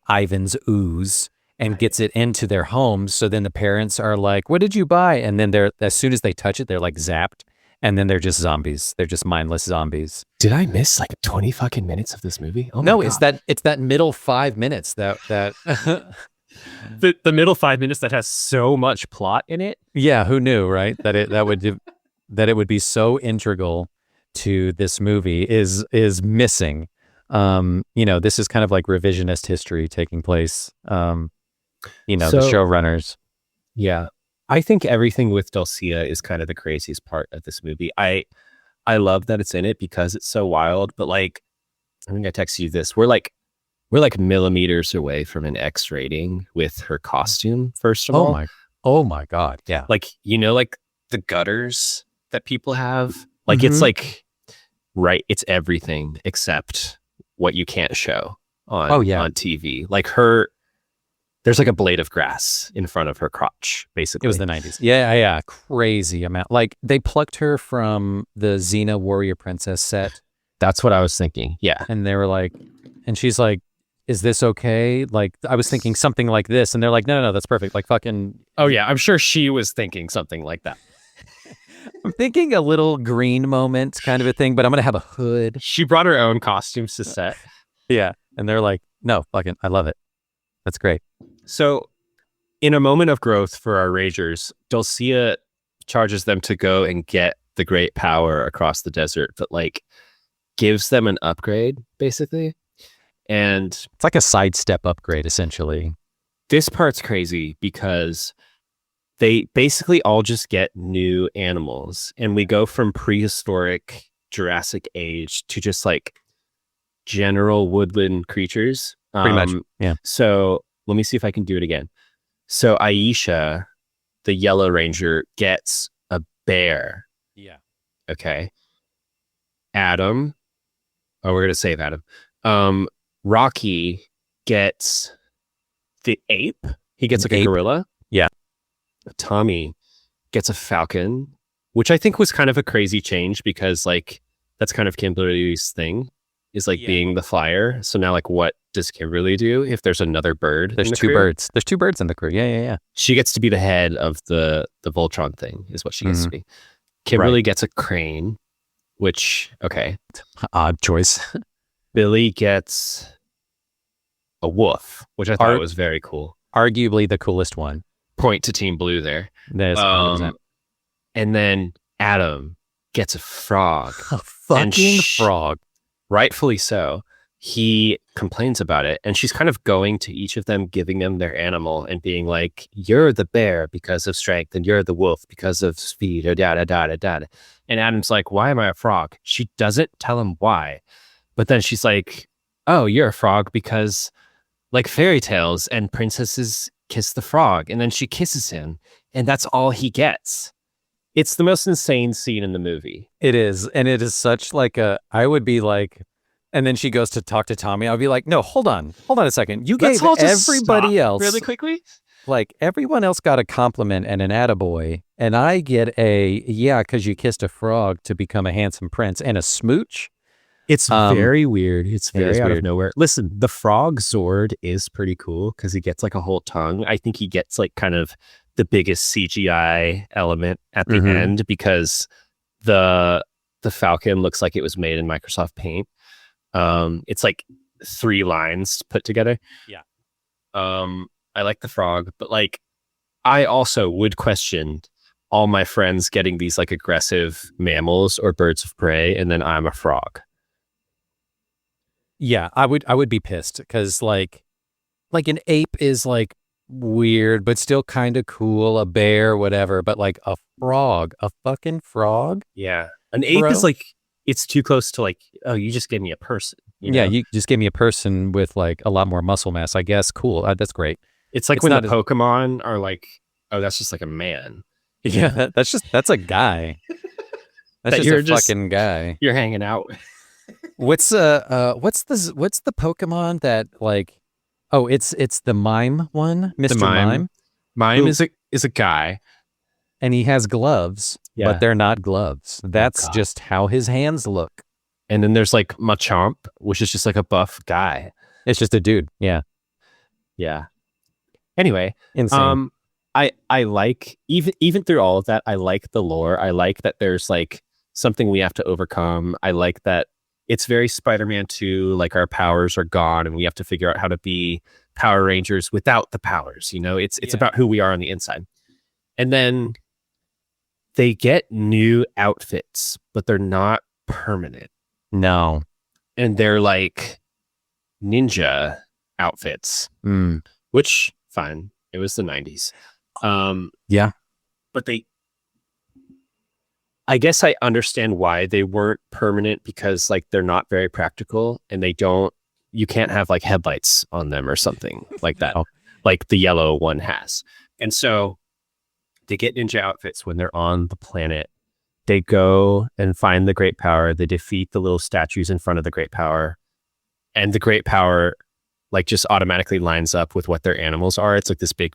Ivan's ooze and gets it into their homes. So then the parents are like, "What did you buy?" And then as soon as they touch it, they're like zapped. And then they're just zombies. They're just mindless zombies. Did I miss like 20 fucking minutes of this movie? Oh my no, God. it's that middle 5 minutes that the middle 5 minutes that has so much plot in it. Yeah, who knew, right? That it would be so integral to this movie is missing. This is kind of like revisionist history taking place. The showrunners. Yeah. I think everything with Dulcia is kind of the craziest part of this movie. I love that it's in it because it's so wild, but like, I think I texted you this. We're like millimeters away from an X rating with her costume, first of all. Oh my God. Yeah. Like, like the gutters that people have, like, it's like, right. It's everything except what you can't show on TV. Like there's like a blade of grass in front of her crotch, basically. It was the 90s. Yeah. Crazy amount. Like they plucked her from the Xena Warrior Princess set. That's what I was thinking. Yeah. And they were like, and she's like, is this okay? Like I was thinking something like this. And they're like, no, that's perfect. Like fucking. Oh yeah. I'm sure she was thinking something like that. I'm thinking a little green moment kind of a thing, but I'm going to have a hood. She brought her own costumes to set. Yeah. And they're like, no, fucking, I love it. That's great. So in a moment of growth for our Ragers, Dulcia charges them to go and get the great power across the desert, but like gives them an upgrade basically. And it's like a sidestep upgrade essentially. This part's crazy because they basically all just get new animals, and we go from prehistoric Jurassic age to just like general woodland creatures. Pretty much. Yeah. So let me see if I can do it again. So Aisha, the Yellow Ranger, gets a bear. Yeah. Okay. Adam. Oh, we're gonna save Adam. Rocky gets the ape. He gets like a gorilla. Yeah. Tommy gets a falcon, which I think was kind of a crazy change because like that's kind of Kimberly's thing, is like being the flyer. So now like what does Kimberly do if there's another bird? There's two birds. There's two birds in the crew. Yeah. She gets to be the head of the Voltron thing is what she gets to be. Kimberly gets a crane, which, okay. Odd choice. Billy gets a wolf, which I thought was very cool. Arguably the coolest one. Point to Team Blue there. That is 100%. And then Adam gets a frog. A fucking frog. Rightfully so. He complains about it, and she's kind of going to each of them, giving them their animal and being like, you're the bear because of strength, and you're the wolf because of speed, or da-da-da-da-da. And Adam's like, why am I a frog? She doesn't tell him why. But then she's like, oh, you're a frog because like fairy tales and princesses kiss the frog. And then she kisses him, and that's all he gets. It's the most insane scene in the movie. It is. And it is such like I would be like, and then she goes to talk to Tommy. I'll be like, no, hold on a second. You gave everybody else really quickly. Like everyone else got a compliment and an attaboy, and I get because you kissed a frog to become a handsome prince and a smooch. It's very weird. It's very out weird. of nowhere. Listen, the frog Zord is pretty cool because he gets like a whole tongue. I think he gets like kind of the biggest CGI element at the end because the Falcon looks like it was made in Microsoft Paint. It's like 3 lines put together. Yeah. I like the frog, but like I also would question all my friends getting these like aggressive mammals or birds of prey, and then I'm a frog. Yeah, I would be pissed because like an ape is like weird, but still kind of cool. A bear, whatever, but like a fucking frog. Yeah, an ape is like, it's too close to like, oh, you just gave me a person. Yeah, you just gave me a person with like a lot more muscle mass, I guess. Cool, that's great. It's like when the Pokemon are like, oh, that's just like a man. Yeah, that's a guy. That's just a fucking guy you're hanging out with. What's the Pokemon that like? Oh, it's the Mime one, Mr. Mime. Mime is a guy, and he has gloves, but they're not gloves. That's just how his hands look. And then there's like Machamp, which is just like a buff guy. It's just a dude. Yeah. Anyway, insane. I like even through all of that, I like the lore. I like that there's like something we have to overcome. I like that it's very Spider-Man 2, like our powers are gone and we have to figure out how to be Power Rangers without the powers. You know, it's about who we are on the inside. And then they get new outfits, but they're not permanent. No. And they're like ninja outfits, which fine. It was the 90s. Yeah. But I guess I understand why they weren't permanent, because like they're not very practical and you can't have like headlights on them or something like that, like the yellow one has. And so they get ninja outfits when they're on the planet. They go and find the Great Power. They defeat the little statues in front of the Great Power. And the Great Power like just automatically lines up with what their animals are. It's like this big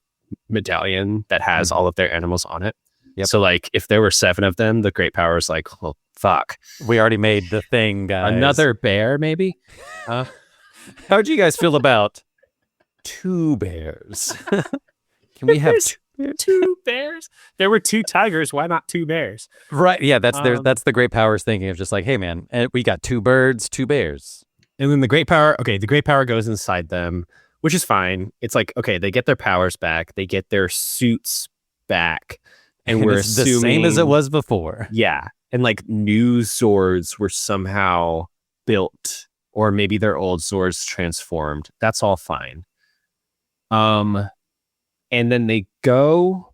medallion that has all of their animals on it. Yep. So like if there were 7 of them, the Great Power is like, well, fuck. We already made the thing, guys. Another bear, maybe? How'd you guys feel about 2 bears? Can we have 2 bears? There were 2 tigers. Why not 2 bears? Right. Yeah, that's the Great Power's thinking of just like, hey man, we got 2 birds, 2 bears. And then the Great Power goes inside them, which is fine. It's like, okay, they get their powers back. They get their suits back. And we're assuming the same as it was before. Yeah. And like new Zords were somehow built, or maybe their old Zords transformed. That's all fine. And then they go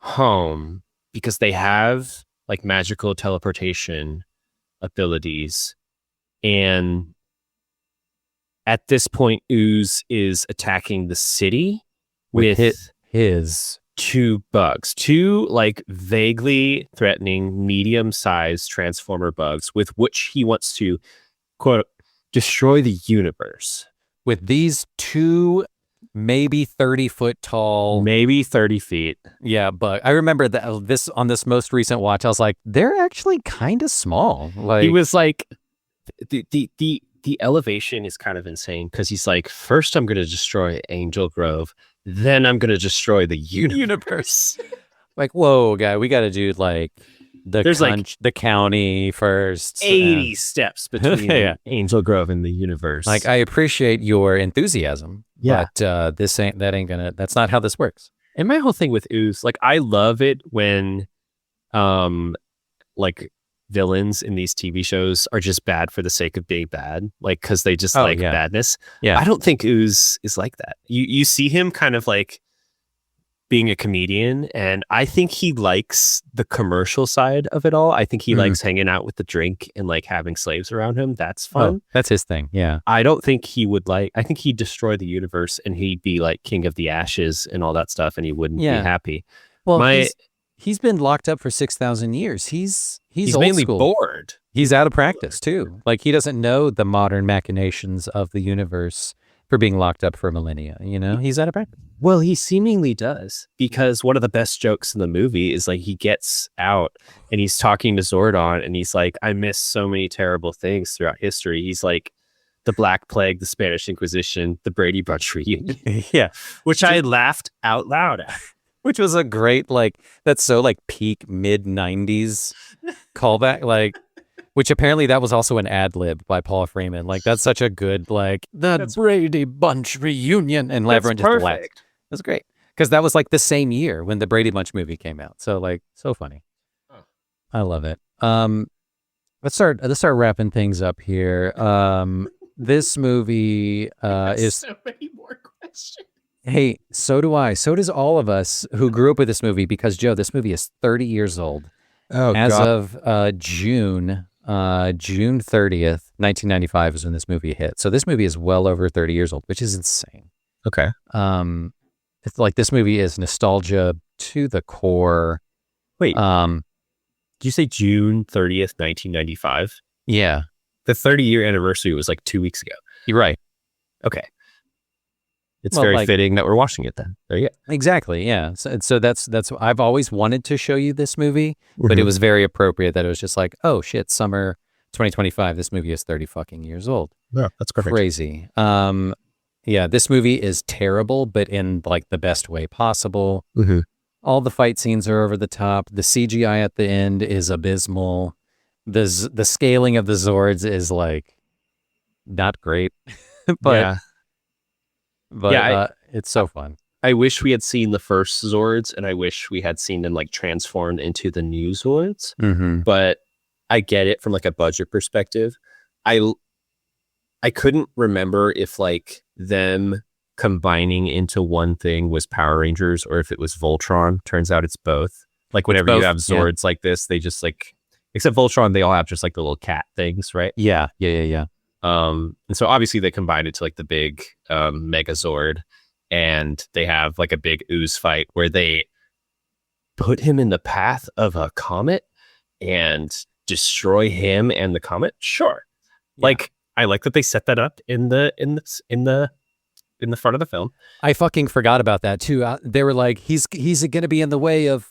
home because they have like magical teleportation abilities. And at this point, Ooze is attacking the city with his two bugs, two like vaguely threatening medium-sized transformer bugs with which he wants to quote destroy the universe. with these two maybe 30-foot tall, maybe 30 feet. Yeah, but I remember that this on this most recent watch, I was like, they're actually kind of small. Like, He was like, the elevation is kind of insane because he's like, first I'm going to destroy Angel Grove, then I'm going to destroy the universe. like, whoa, guy, we got to do like There's like the county first. 80 steps between Yeah. Angel Grove and the universe. Like, I appreciate your enthusiasm, Yeah. but that's not how this works. And my whole thing with Ooze, like, I love it when, like, villains in these TV shows are just bad for the sake of being bad, like, because they just badness. Yeah, I don't think Ooze is like that. You see him kind of like being a comedian, and I think he likes the commercial side of it all. I think he likes hanging out with the drink and like having slaves around him. That's fun. Oh, that's his thing. Yeah. I don't think he would like, I think he'd destroy the universe and he'd be like king of the ashes and all that stuff, and he wouldn't be happy. Well, he's been locked up for 6,000 years. He's old mainly school. bored. He's out of practice too. Like, he doesn't know the modern machinations of the universe for being locked up for millennia. You know, he's out of practice. Well, he seemingly does, because one of the best jokes in the movie is like he gets out and he's talking to Zordon and he's like, I miss so many terrible things throughout history. He's like, the Black Plague, the Spanish Inquisition, the Brady Bunch reunion. Yeah. Which I laughed out loud at. Which was a great, like, that's so like peak mid 90s callback. Like, which apparently that was also an ad lib by Paul Freeman. Like, that's such a good, like, the Brady Bunch reunion. And everyone just laughed. That's great. Because that was like the same year when the Brady Bunch movie came out. So, like, so funny. Huh. I love it. Let's start wrapping things up here. This movie is so many more questions. Hey, so do I. So does all of us who grew up with this movie, because Joe, this movie is 30 years old. Oh, as of June 30th, 1995 is when this movie hit. So this movie is well over 30 years old, which is insane. Okay. It's like, this movie is nostalgia to the core. Wait. Did you say June 30th, 1995? Yeah. The 30-year anniversary was like 2 weeks ago. You're right. Okay. It's very fitting that we're watching it then. There you go. Exactly. Yeah. So that's I've always wanted to show you this movie, but it was very appropriate that it was just like, oh shit, summer 2025. This movie is 30 fucking years old. Yeah, that's perfect. Crazy. Yeah, this movie is terrible, but in like the best way possible. Mm-hmm. All the fight scenes are over the top. The CGI at the end is abysmal. The scaling of the Zords is like not great, but. Yeah. But it's so fun. I wish we had seen the first Zords, and I wish we had seen them like transformed into the new Zords. Mm-hmm. But I get it from like a budget perspective. I couldn't remember if like them combining into one thing was Power Rangers or if it was Voltron. Turns out it's both. Like whenever you have Zords like this, they just like, except Voltron, they all have just like the little cat things, right? Yeah. And so obviously they combined it to like the big Megazord, and they have like a big ooze fight where they put him in the path of a comet and destroy him and the comet. Sure. Yeah. Like, I like that they set that up in the front of the film. I fucking forgot about that too. They were like, he's going to be in the way of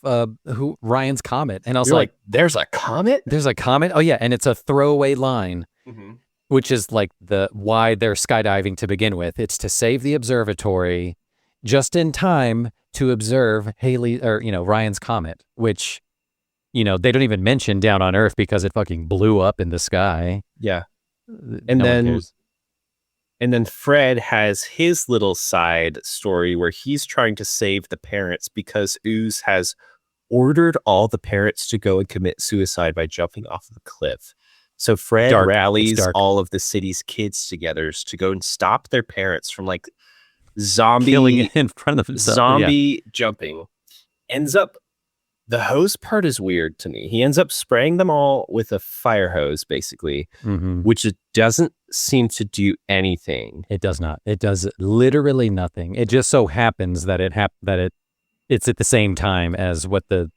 Ryan's comet, and I was like, there's a comet? There's a comet? Oh yeah, and it's a throwaway line. Mm-hmm. Which is like why they're skydiving to begin with. It's to save the observatory just in time to observe Ryan's comet, which, they don't even mention down on Earth because it fucking blew up in the sky. Yeah. And then Fred has his little side story where he's trying to save the parents because Ooze has ordered all the parents to go and commit suicide by jumping off of a cliff. So Fred rallies all of the city's kids together to go and stop their parents from like zombie killing in front of themselves. Zombie jumping. Ends up The hose part is weird to me. He ends up spraying them all with a fire hose, basically, which it doesn't seem to do anything. It does not. It does literally nothing. It just so happens that it's at the same time as what the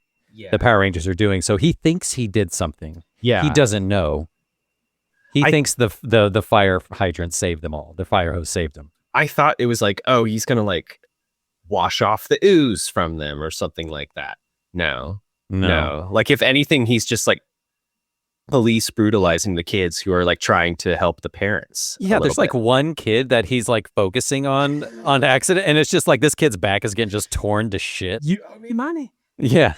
Power Rangers are doing. So he thinks he did something. Yeah. He doesn't know. He thinks the fire hydrant saved them all. The fire hose saved them. I thought it was like, oh, he's going to like wash off the ooze from them or something like that. No. Like, if anything, he's just like police brutalizing the kids who are like trying to help the parents. Yeah, there's like one kid that he's like focusing on accident, and it's just like this kid's back is getting just torn to shit. You owe me money. Yeah.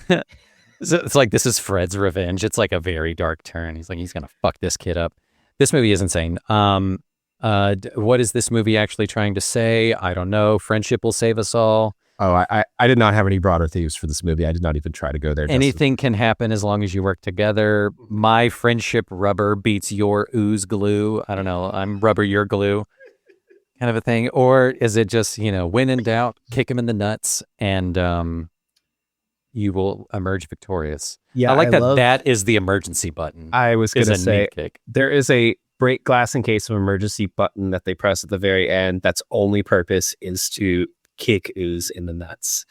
So it's like this is Fred's revenge. It's like a very dark turn. He's like, he's gonna fuck this kid up. This movie is insane. What is this movie actually trying to say? I don't know. Friendship will save us all. Oh, I did not have any broader themes for this movie. I did not even try to go there. Anything can happen as long as you work together. My friendship rubber beats your ooze glue. I don't know. I'm rubber, you're glue kind of a thing. Or is it just, when in doubt, kick him in the nuts and you will emerge victorious. Yeah, I like that is the emergency button. I was going to say, kick. There is a break glass in case of emergency button that they press at the very end. That's only purpose is to kick ooze in the nuts,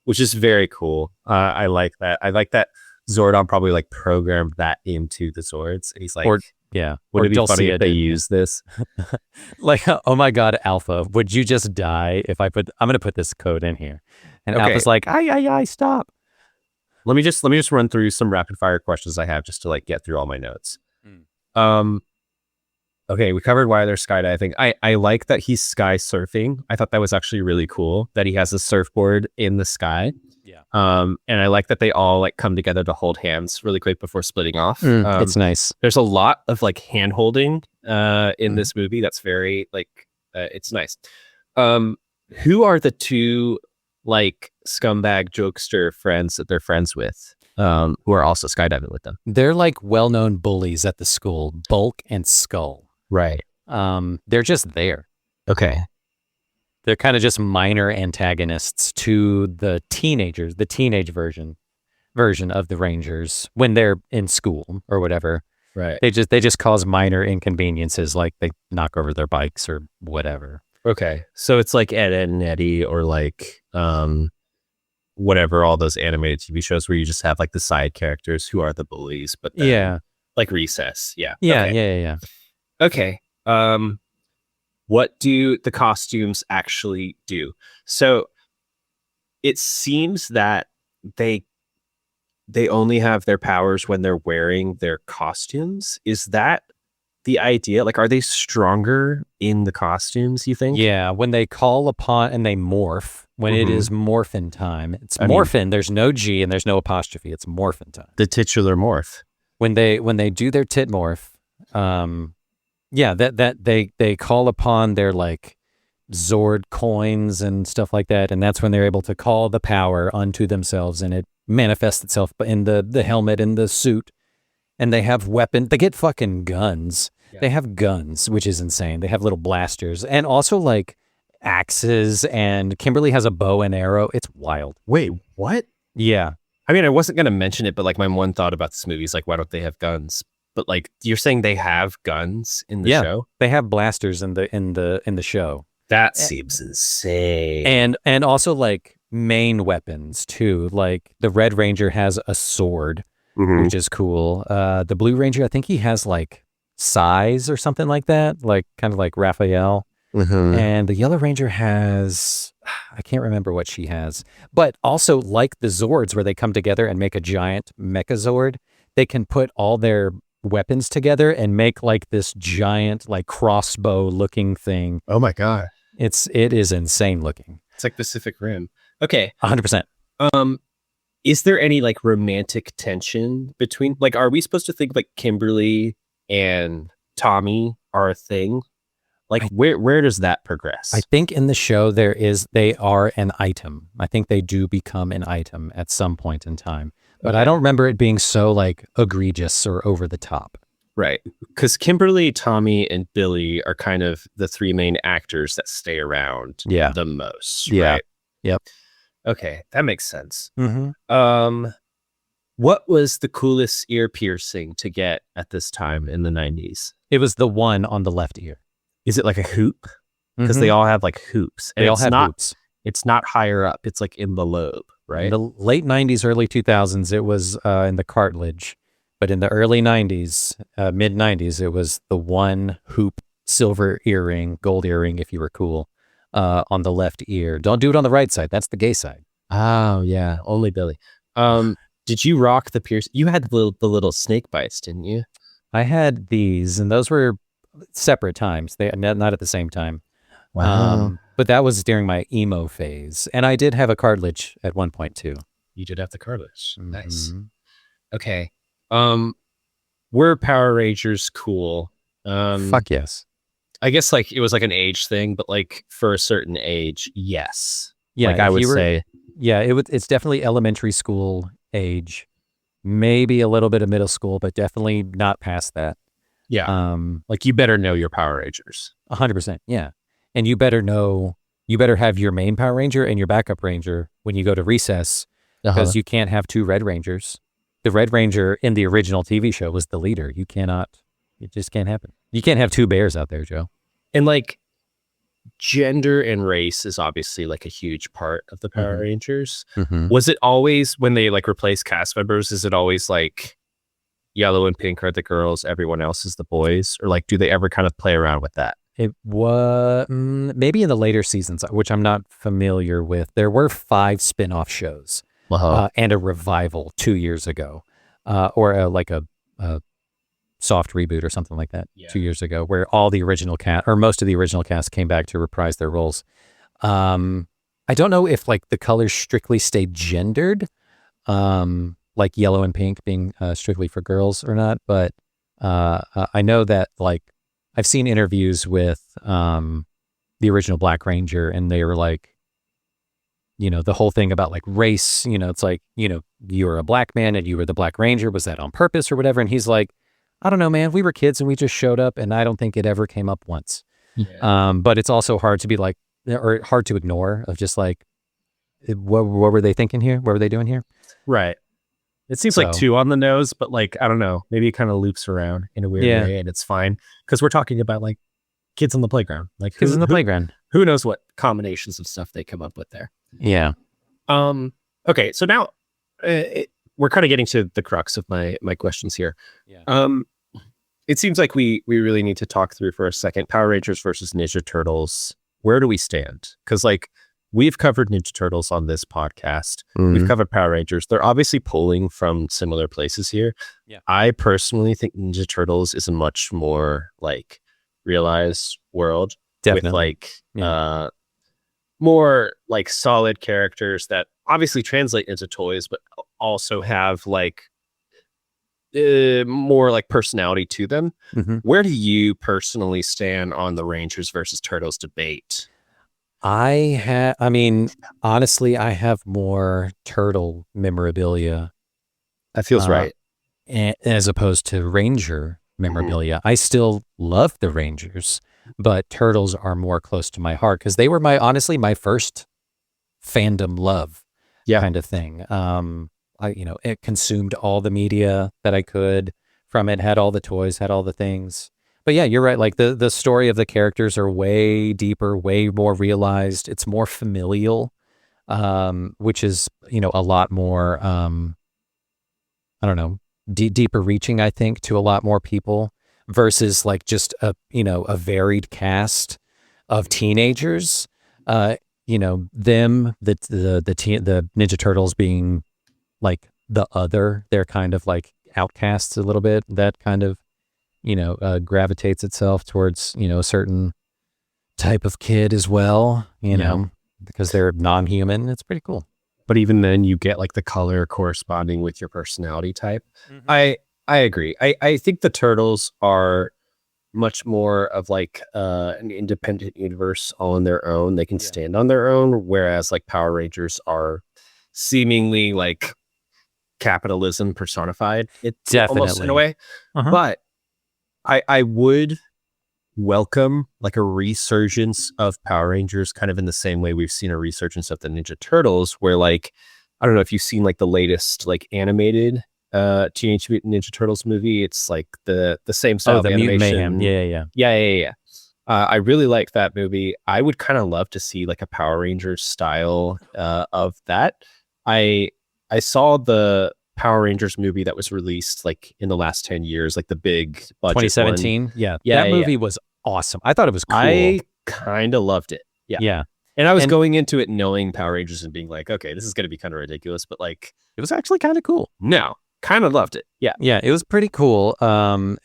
which is very cool. I like that. I like that Zordon probably like programmed that into the Zords, and he's like, would it be funny if they use this? Like, oh my god, Alpha, would you just die if I'm gonna put this code in here? And okay. Alpha's like, I stop. Let me just run through some rapid fire questions I have just to like get through all my notes. Okay, we covered why they're skydiving. I like that he's sky surfing. I thought that was actually really cool that he has a surfboard in the sky. Yeah. And I like that they all like come together to hold hands really quick before splitting off. It's nice. There's a lot of like hand holding in this movie. That's very like it's nice. Who are the two like scumbag jokester friends that they're friends with? Who are also skydiving with them? They're like well-known bullies at the school, Bulk and Skull. Right. They're just there. Okay. They're kind of just minor antagonists to the teenage version of the Rangers when they're in school or whatever. Right. They just cause minor inconveniences, like they knock over their bikes or whatever. Okay. So it's like Ed, Ed and Eddie or like whatever, all those animated TV shows where you just have like the side characters who are the bullies, but then, like Recess. Yeah. Yeah. Okay. Yeah. Okay. What do the costumes actually do? So it seems that they only have their powers when they're wearing their costumes. Is that the idea? Like, are they stronger in the costumes, you think? Yeah, when they call upon and they morph, when it is morphin time. It's morphin, there's no G and there's no apostrophe. It's morphin time. The titular morph. When they do their tit morph, that they call upon their like Zord coins and stuff like that, and that's when they're able to call the power unto themselves, and it manifests itself in the helmet and the suit, and they have weapons. They get fucking guns. Yeah. They have guns, which is insane. They have little blasters and also like axes, and Kimberly has a bow and arrow. It's wild. Wait, what? Yeah. I mean, I wasn't going to mention it, but like my one thought about this movie is like, why don't they have guns? But like, you're saying they have guns in the show? They have blasters in the show. That seems insane. And also like main weapons too. Like the Red Ranger has a sword, which is cool. The Blue Ranger, I think he has like size or something like that, like kind of like Raphael. And the Yellow Ranger has, I can't remember what she has, but also like the Zords where they come together and make a giant Mechazord, they can put all their weapons together and make like this giant like crossbow looking thing. Oh my god. It is insane looking. It's like Pacific Rim. Okay. 100%. Is there any like romantic tension between, like, are we supposed to think like Kimberly and Tommy are a thing? Like where does that progress? I think in the show they are an item. I think they do become an item at some point in time. But I don't remember it being so like egregious or over the top. Right. Because Kimberly, Tommy, and Billy are kind of the three main actors that stay around the most. Yeah. Right? Yep. Okay, that makes sense. Mm-hmm. What was the coolest ear piercing to get at this time in the 90s? It was the one on the left ear. Is it like a hoop? Because Mhm. they all have like hoops. And They all it's have not hoops. it's not higher up. It's like in the lobe, In right? the late 90s, early 2000s, it was in the cartilage. But in the early 90s, mid 90s, it was the one hoop silver earring, gold earring, if you were cool, on the left ear. Don't do it on the right side. That's the gay side. Oh yeah, only Billy. Did you rock the pierce? You had the little snake bites, didn't you? I had these, and those were separate times. They not at the same time. But that was during my emo phase, and I did have a cartilage at one point too. You did have the cartilage. Nice. Mhm. Okay. Were Power Rangers cool? Fuck yes. I guess like it was like an age thing, but like for a certain age, yes. Yeah, like I if would you were- say, Yeah, it's definitely elementary school age, maybe a little bit of middle school, but definitely not past that. yeah, like you better know your Power Rangers. 100%. Yeah. And you better have your main Power Ranger and your backup Ranger when you go to recess, because you can't have two Red Rangers. The Red Ranger in the original TV show was the leader. It just can't happen. You can't have two bears out there, Joe. And like gender and race is obviously like a huge part of the Power Rangers. Was it always when they like replace cast members? Is it always like yellow and pink are the girls, everyone else is the boys? Or like, do they ever kind of play around with that? It was maybe in the later seasons, which I'm not familiar with. There were 5 spin-off shows and a revival 2 years ago, or like a soft reboot or something like that 2 years ago, where all the original cast or most of the original cast came back to reprise their roles. I don't know if like the colors strictly stayed gendered, like yellow and pink being strictly for girls or not, but I know that like I've seen interviews with the original Black Ranger, and they were like, the whole thing about like race, it's like, you were a black man and you were the Black Ranger. Was that on purpose or whatever? And he's like, I don't know, man. We were kids and we just showed up, and I don't think it ever came up once. Yeah. But it's also hard to be like, or hard to ignore of just like, what were they thinking here? What were they doing here? Right. It seems like too on the nose, but like, I don't know, maybe it kind of loops around in a weird way, and it's fine because we're talking about like kids on the playground, like Kids on the playground. Who knows what combinations of stuff they come up with there. Yeah. Okay. So now we're kind of getting to the crux of my questions here. Yeah. It seems like we really need to talk through for a second Power Rangers versus Ninja Turtles. Where do we stand? Because like we've covered Ninja Turtles on this podcast. We've covered Power Rangers. They're obviously pulling from similar places here. Yeah. I personally think Ninja Turtles is a much more like realized world. Definitely. With like more like solid characters that obviously translate into toys, but also have like more like personality to them. Where do you personally stand on the Rangers versus Turtles debate? I mean, honestly, I have more turtle memorabilia. That feels right. As opposed to Ranger memorabilia. I still love the Rangers, but Turtles are more close to my heart because they were honestly my first fandom love kind of thing. It consumed all the media that I could from it, had all the toys, had all the things. But yeah, you're right. Like the story of the characters are way deeper, way more realized. It's more familial, which is, a lot more, I don't know, deeper reaching, I think, to a lot more people versus like just a varied cast of teenagers. The Ninja Turtles being like they're kind of like outcasts a little bit. That kind of, gravitates itself towards, a certain type of kid as well, because they're non-human. It's pretty cool. But even then you get like the color corresponding with your personality type. I agree. I think the Turtles are much more of like an independent universe all on their own. They can stand on their own, whereas like Power Rangers are seemingly like capitalism personified. It's definitely almost in a way. But I would welcome like a resurgence of Power Rangers, kind of in the same way we've seen a resurgence of the Ninja Turtles, where like, I don't know if you've seen like the latest like animated Teenage Mutant Ninja Turtles movie. It's like the same style of the Mutant animation. Mayhem. Yeah. Yeah. I really like that movie. I would kind of love to see like a Power Rangers style of that. I saw the Power Rangers movie that was released like in the last 10 years, like the big budget 2017. one. Yeah. Yeah, That yeah, movie was awesome. I thought it was cool. I kind of loved it. Yeah. Yeah. And I was And- going into it knowing Power Rangers and being like, okay, this is going to be kind of ridiculous, but like, It was actually kind of cool. no, kind of loved it. Yeah. Yeah, it was pretty cool.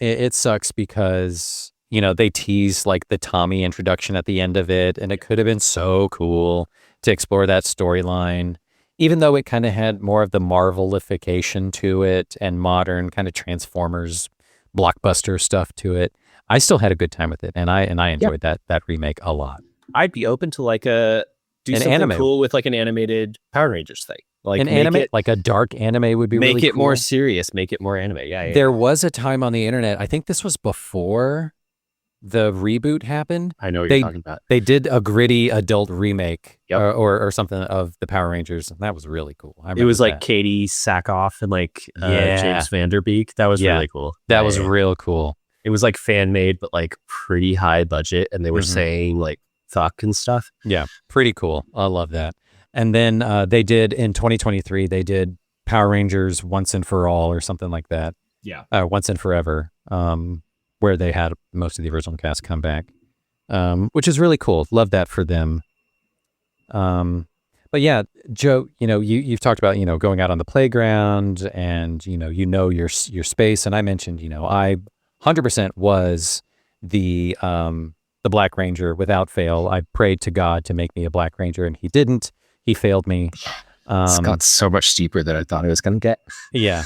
It sucks because, you know, they teased like the Tommy introduction at the end of it, and it could have been so cool to explore that storyline, even though it kind of had more of the Marvelification to it and modern kind of Transformers blockbuster stuff to it. I still had a good time with it, and I enjoyed that remake a lot. I'd be open to like do An something anime. cool with like an animated Power Rangers thing. Like An make anime, it, like a dark anime, would be make really it more cool. serious, make it more anime. Yeah. There was a time on the internet, I think this was before the reboot happened. I know what They- you're talking about. They did a gritty adult remake Yep. or something of the Power Rangers, and that was really cool. I It was remember like that. Katie Sackhoff and like Yeah. James Vanderbeek. That was Yeah. really cool. That Yeah, was yeah. real cool. It was like fan made, but like pretty high budget, and they were Mhm. saying like fuck and stuff. Yeah, pretty cool. I love that. And then they did in 2023, they did Power Rangers Once and For All or something like that. Yeah. Once and Forever, where they had most of the original cast come back, which is really cool. Love that for them. But yeah, Joe, you know, you've talked about, you know, going out on the playground and, you know your space. And I mentioned, you know, I 100% was the Black Ranger without fail. I prayed to God to make me a Black Ranger, and he didn't. He failed me. It's got so much steeper than I thought it was gonna get. Yeah.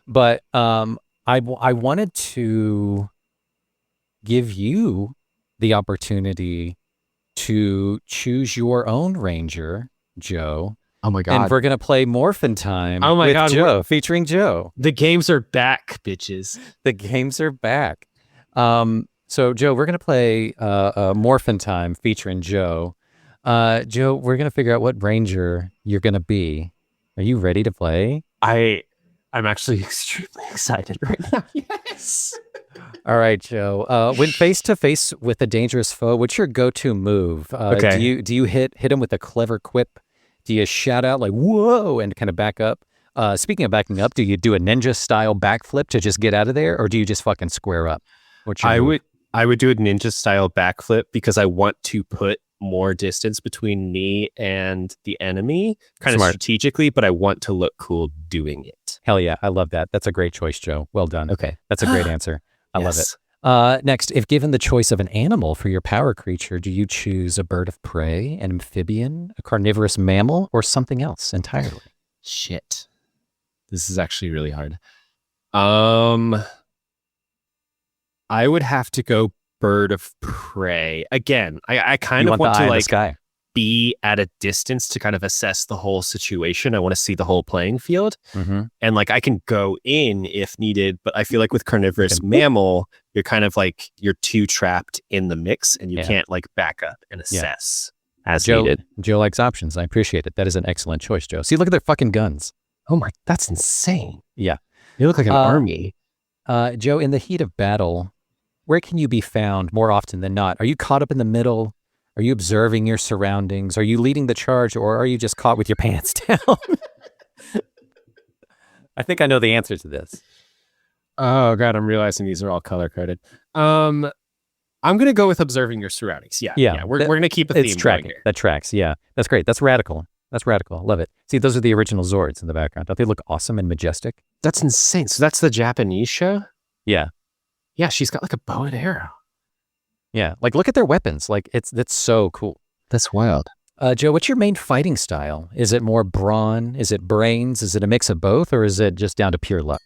But I wanted to give you the opportunity to choose your own Ranger, Joe. Oh my And we're going to play Morphin Time Oh my with God, Joe, featuring Joe. the games are back, bitches. The games are back. So, Joe, we're going to play Morphin Time featuring Joe. Joe, we're going to figure out what Ranger you're going to be. Are you ready to play? I'm actually extremely excited right now. Yes. All right, Joe. When face to face with a dangerous foe, what's your go-to move? Okay. Do you hit him with a clever quip? Do you shout out like "whoa" and kind of back up? Speaking of backing up, do you do a ninja style backflip to just get out of there, or do you just fucking square up? What's your move? I would do a ninja style backflip because I want to put more distance between me and the enemy, kind Smart. of strategically, but I want to look cool doing it. Hell yeah, I love that. That's a great choice, Joe. Well done. Okay. That's a great answer. I love it. Yes. Next, if given the choice of an animal for your power creature, do you choose a bird of prey, an amphibian, a carnivorous mammal, or something else entirely? Shit. This is actually really hard. I would have to go bird of prey. Again, I kind You of want want the eye to in the like sky. be at a distance to kind of assess the whole situation. I want to see the whole playing field. Mm-hmm. And like I can go in if needed, but I feel like with carnivorous mammal, you're kind of like you're too trapped in the mix and you Yeah. can't like back up and assess as Joe, needed. Joe likes options. I appreciate it. That is an excellent choice, Joe. See, look at their fucking guns. Oh my, that's insane. Yeah. You look like an army. Joe, in the heat of battle, where can you be found more often than not? Are you caught up in the middle? Are you observing your surroundings? Are you leading the charge, or are you just caught with your pants down? I think I know the answer to this. Oh God, I'm realizing these are all color coded. I'm gonna go with observing your surroundings. Yeah. We're gonna keep a theme It's going tracking. here. That tracks. Yeah, that's great. That's radical. That's radical. Love it. See, those are the original Zords in the background. Don't they look awesome and majestic? That's insane. So that's the Japanese show? Yeah. Yeah, she's got like a bow and arrow. Yeah. Like, look at their weapons. Like, that's so cool. That's wild. Joe, what's your main fighting style? Is it more brawn? Is it brains? Is it a mix of both? Or is it just down to pure luck?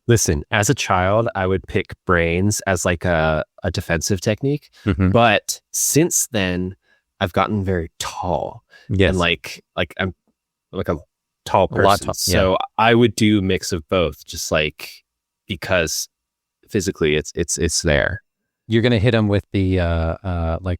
Listen, as a child, I would pick brains as like a defensive technique. Mm-hmm. But since then, I've gotten very tall. Yes. And like I'm like a tall A person. lot tall, So I would do a mix of both, just like because physically it's there. You're gonna hit him with the like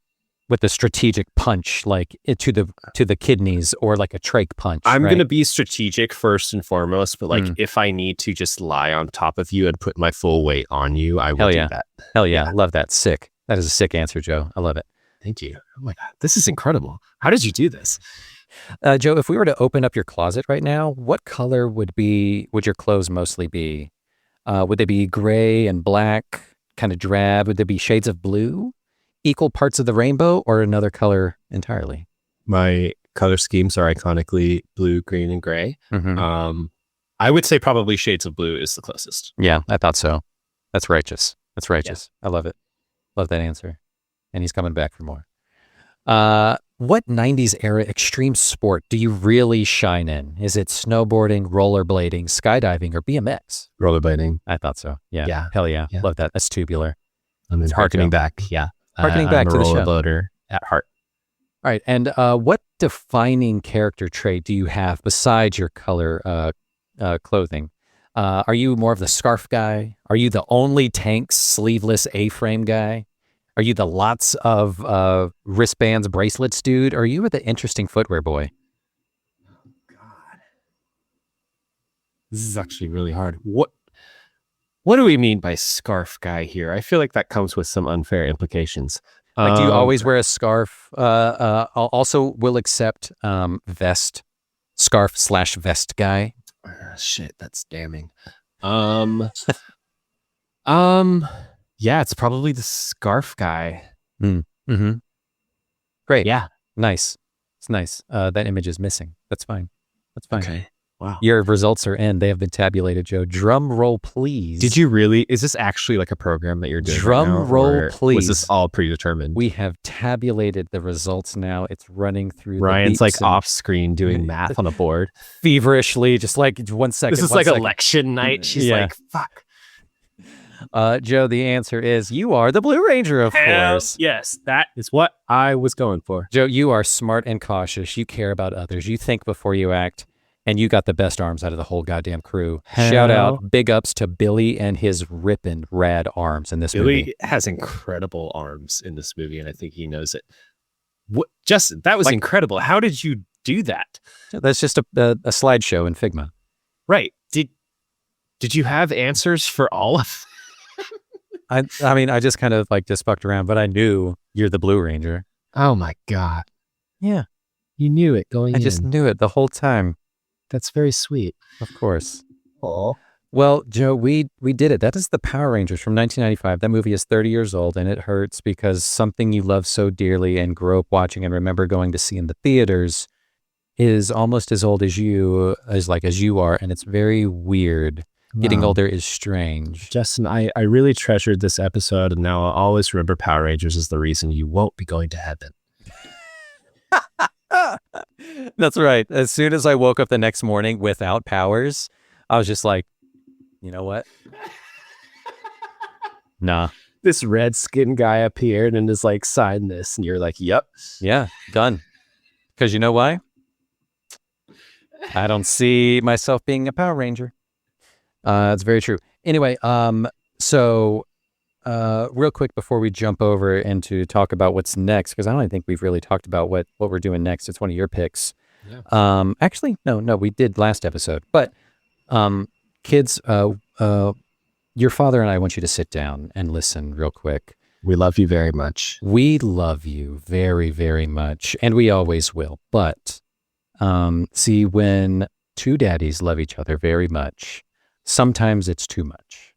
with the strategic punch, like to the kidneys, or like a trach punch. I'm right? going to be strategic first and foremost, but like Mm. if I need to just lie on top of you and put my full weight on you, I will Hell do yeah. that. Hell yeah. Yeah. Love that. Sick. That is a sick answer, Joe. I love it. Thank you. Oh my God. This is incredible. How did you do this? Joe, if we were to open up your closet right now, what color would your clothes mostly be? Would they be gray and black, kind of drab? Would there be shades of blue, equal parts of the rainbow, or another color entirely? My color schemes are iconically blue, green, and gray. Mhm. I would say probably shades of blue is the closest. Yeah, I thought so. That's righteous. That's righteous. I love it. Love that answer. And he's coming back for more. What 90s era extreme sport do you really shine in? Is it snowboarding, rollerblading, skydiving, or BMX? Rollerblading. I thought so. Yeah. Yeah. Hell yeah. Yeah. Love that. That's tubular. I'm It's harkening great, Joe. back. Yeah. Harkening I'm back a to the show. rollerblader at heart. All right. And what defining character trait do you have besides your color clothing? Are you more of the scarf guy? Are you the only tank sleeveless A-frame guy? Are you the lots of wristbands, bracelets dude? Or are you the interesting footwear boy? God. This is actually really hard. What do we mean by scarf guy here? I feel like that comes with some unfair implications. Like, do you always wear a scarf? Also will accept vest, scarf/vest guy. Shit, that's damning. Yeah, it's probably the scarf guy. Mm-hmm. Great. Yeah. Nice. It's nice. That image is missing. That's fine. That's fine. Okay. Wow. Your results are in. They have been tabulated, Joe. Drum roll, please. Did you really? Is this actually like a program that you're doing? Drum right now, roll, or please. Was this all predetermined? We have tabulated the results now. It's running through. Ryan's the like beeps and off screen doing math on a board. feverishly, just like 1 second. This is 1 like second. election night. She's Yeah. like, fuck. Joe, the answer is you are the Blue Ranger, of course. Yes, that is what I was going for. Joe, you are smart and cautious. You care about others. You think before you act. And you got the best arms out of the whole goddamn crew. Shout out, big ups to Billy and his ripping rad arms in this movie. Billy has incredible arms in this movie, and I think he knows it. What, Justin, that was Like- incredible. How did you do that? That's just a slideshow in Figma. Right. Did you have answers for all of I mean, I just kind of like just fucked around, but I knew you're the Blue Ranger. Oh my God. Yeah. You knew it going I just knew it the whole time. That's very sweet. Of course. Oh. Well, Joe, we did it. That is the Power Rangers from 1995. That movie is 30 years old, and it hurts because something you love so dearly and grew up watching and remember going to see in the theaters is almost as old as you are, and it's very weird. Getting older is strange. Justin, I really treasured this episode, and now I'll always remember Power Rangers is the reason you won't be going to heaven. That's right. As soon as I woke up the next morning without powers, I was just like, you know what? Nah. This red skin guy appeared and is like, sign this. And you're like, yep. Yeah, done. Because you know why? I don't see myself being a Power Ranger. It's very true. Anyway, so real quick before we jump over into talk about what's next, because I don't think we've really talked about what we're doing next. It's one of your picks. Yeah. Actually, no, we did last episode. But kids, your father and I want you to sit down and listen real quick. We love you very much. We love you very, very much, and we always will. But see, when two daddies love each other very much, sometimes it's too much,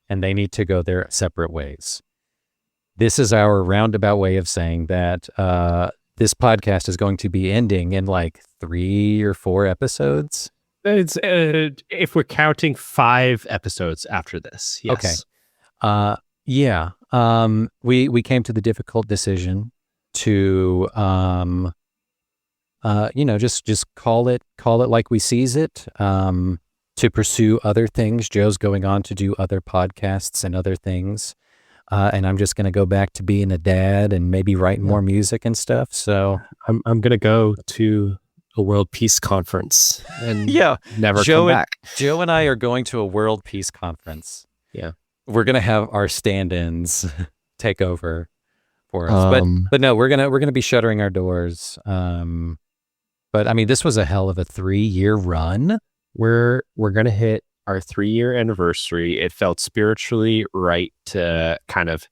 and they need to go their separate ways. This is our roundabout way of saying that this podcast is going to be ending in like 3 or 4 episodes. It's if we're counting 5 episodes after this. Yes. Okay. Yeah. We came to the difficult decision to just call it like we sees it. To pursue other things. Joe's going on to do other podcasts and other things. And I'm just going to go back to being a dad and maybe writing more music and stuff. So I'm going to go to a World Peace Conference and yeah, never come back. Joe and I are going to a World Peace Conference. Yeah. we're gonna have our stand-ins take over for us. But no, we're gonna be shuttering our doors. But I mean, this was a hell of a 3-year run. We're gonna hit our 3-year anniversary. It felt spiritually right to kind of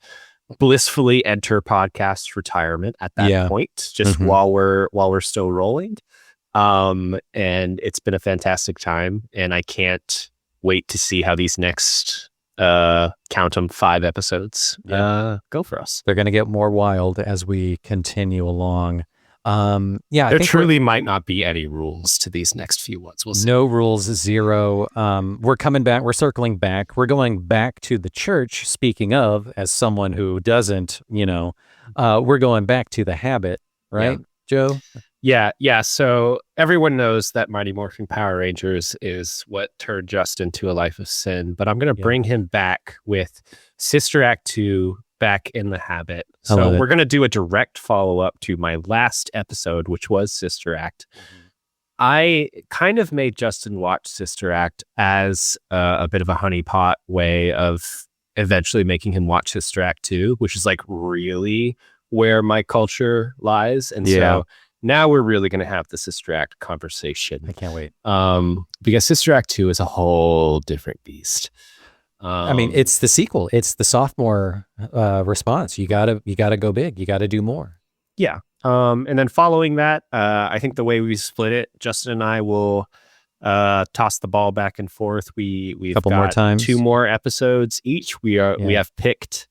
blissfully enter podcast retirement at that point, just while we're still rolling. And it's been a fantastic time, and I can't wait to see how these next count them 5 episodes go for us. They're gonna get more wild as we continue along. There truly might not be any rules to these next few ones. We'll see. No rules, 0. We're coming back. We're circling back. We're going back to the church. Speaking of, as someone who doesn't, we're going back to the habit, right, Joe? Yeah. So everyone knows that Mighty Morphin Power Rangers is what turned Justin to a life of sin, but I'm going to bring him back with Sister Act 2, back in the habit. So we're going to do a direct follow-up to my last episode, which was Sister Act. I kind of made Justin watch Sister Act as a bit of a honeypot way of eventually making him watch Sister Act 2, which is like really where my culture lies. And so now we're really going to have the Sister Act conversation. I can't wait. Because Sister Act 2 is a whole different beast. I mean, it's the sequel. It's the sophomore response. You gotta go big. You gotta do more. Yeah. And then following that, I think the way we split it, Justin and I will toss the ball back and forth. We've couple got more times. 2 more episodes each. We have picked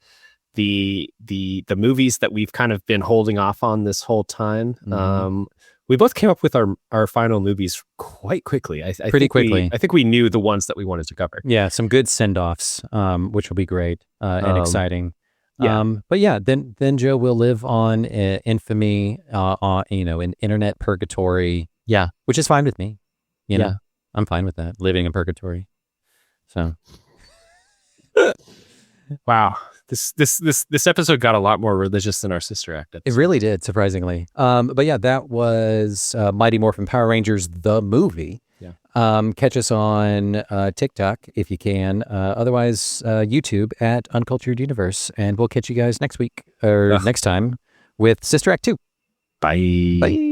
the movies that we've kind of been holding off on this whole time. We both came up with our final movies quite quickly. I think quickly. I think we knew the ones that we wanted to cover. Yeah, some good send-offs, which will be great and exciting. Yeah. But yeah, then Joe will live on infamy, in internet purgatory. Yeah, which is fine with me. You know, I'm fine with that, living in purgatory. So, wow. This episode got a lot more religious than our Sister Act episode. It really did, surprisingly. But yeah, that was Mighty Morphin Power Rangers, the movie. Yeah. Catch us on TikTok if you can. Otherwise, YouTube at Uncultured Universe. And we'll catch you guys next week or next time with Sister Act 2. Bye. Bye.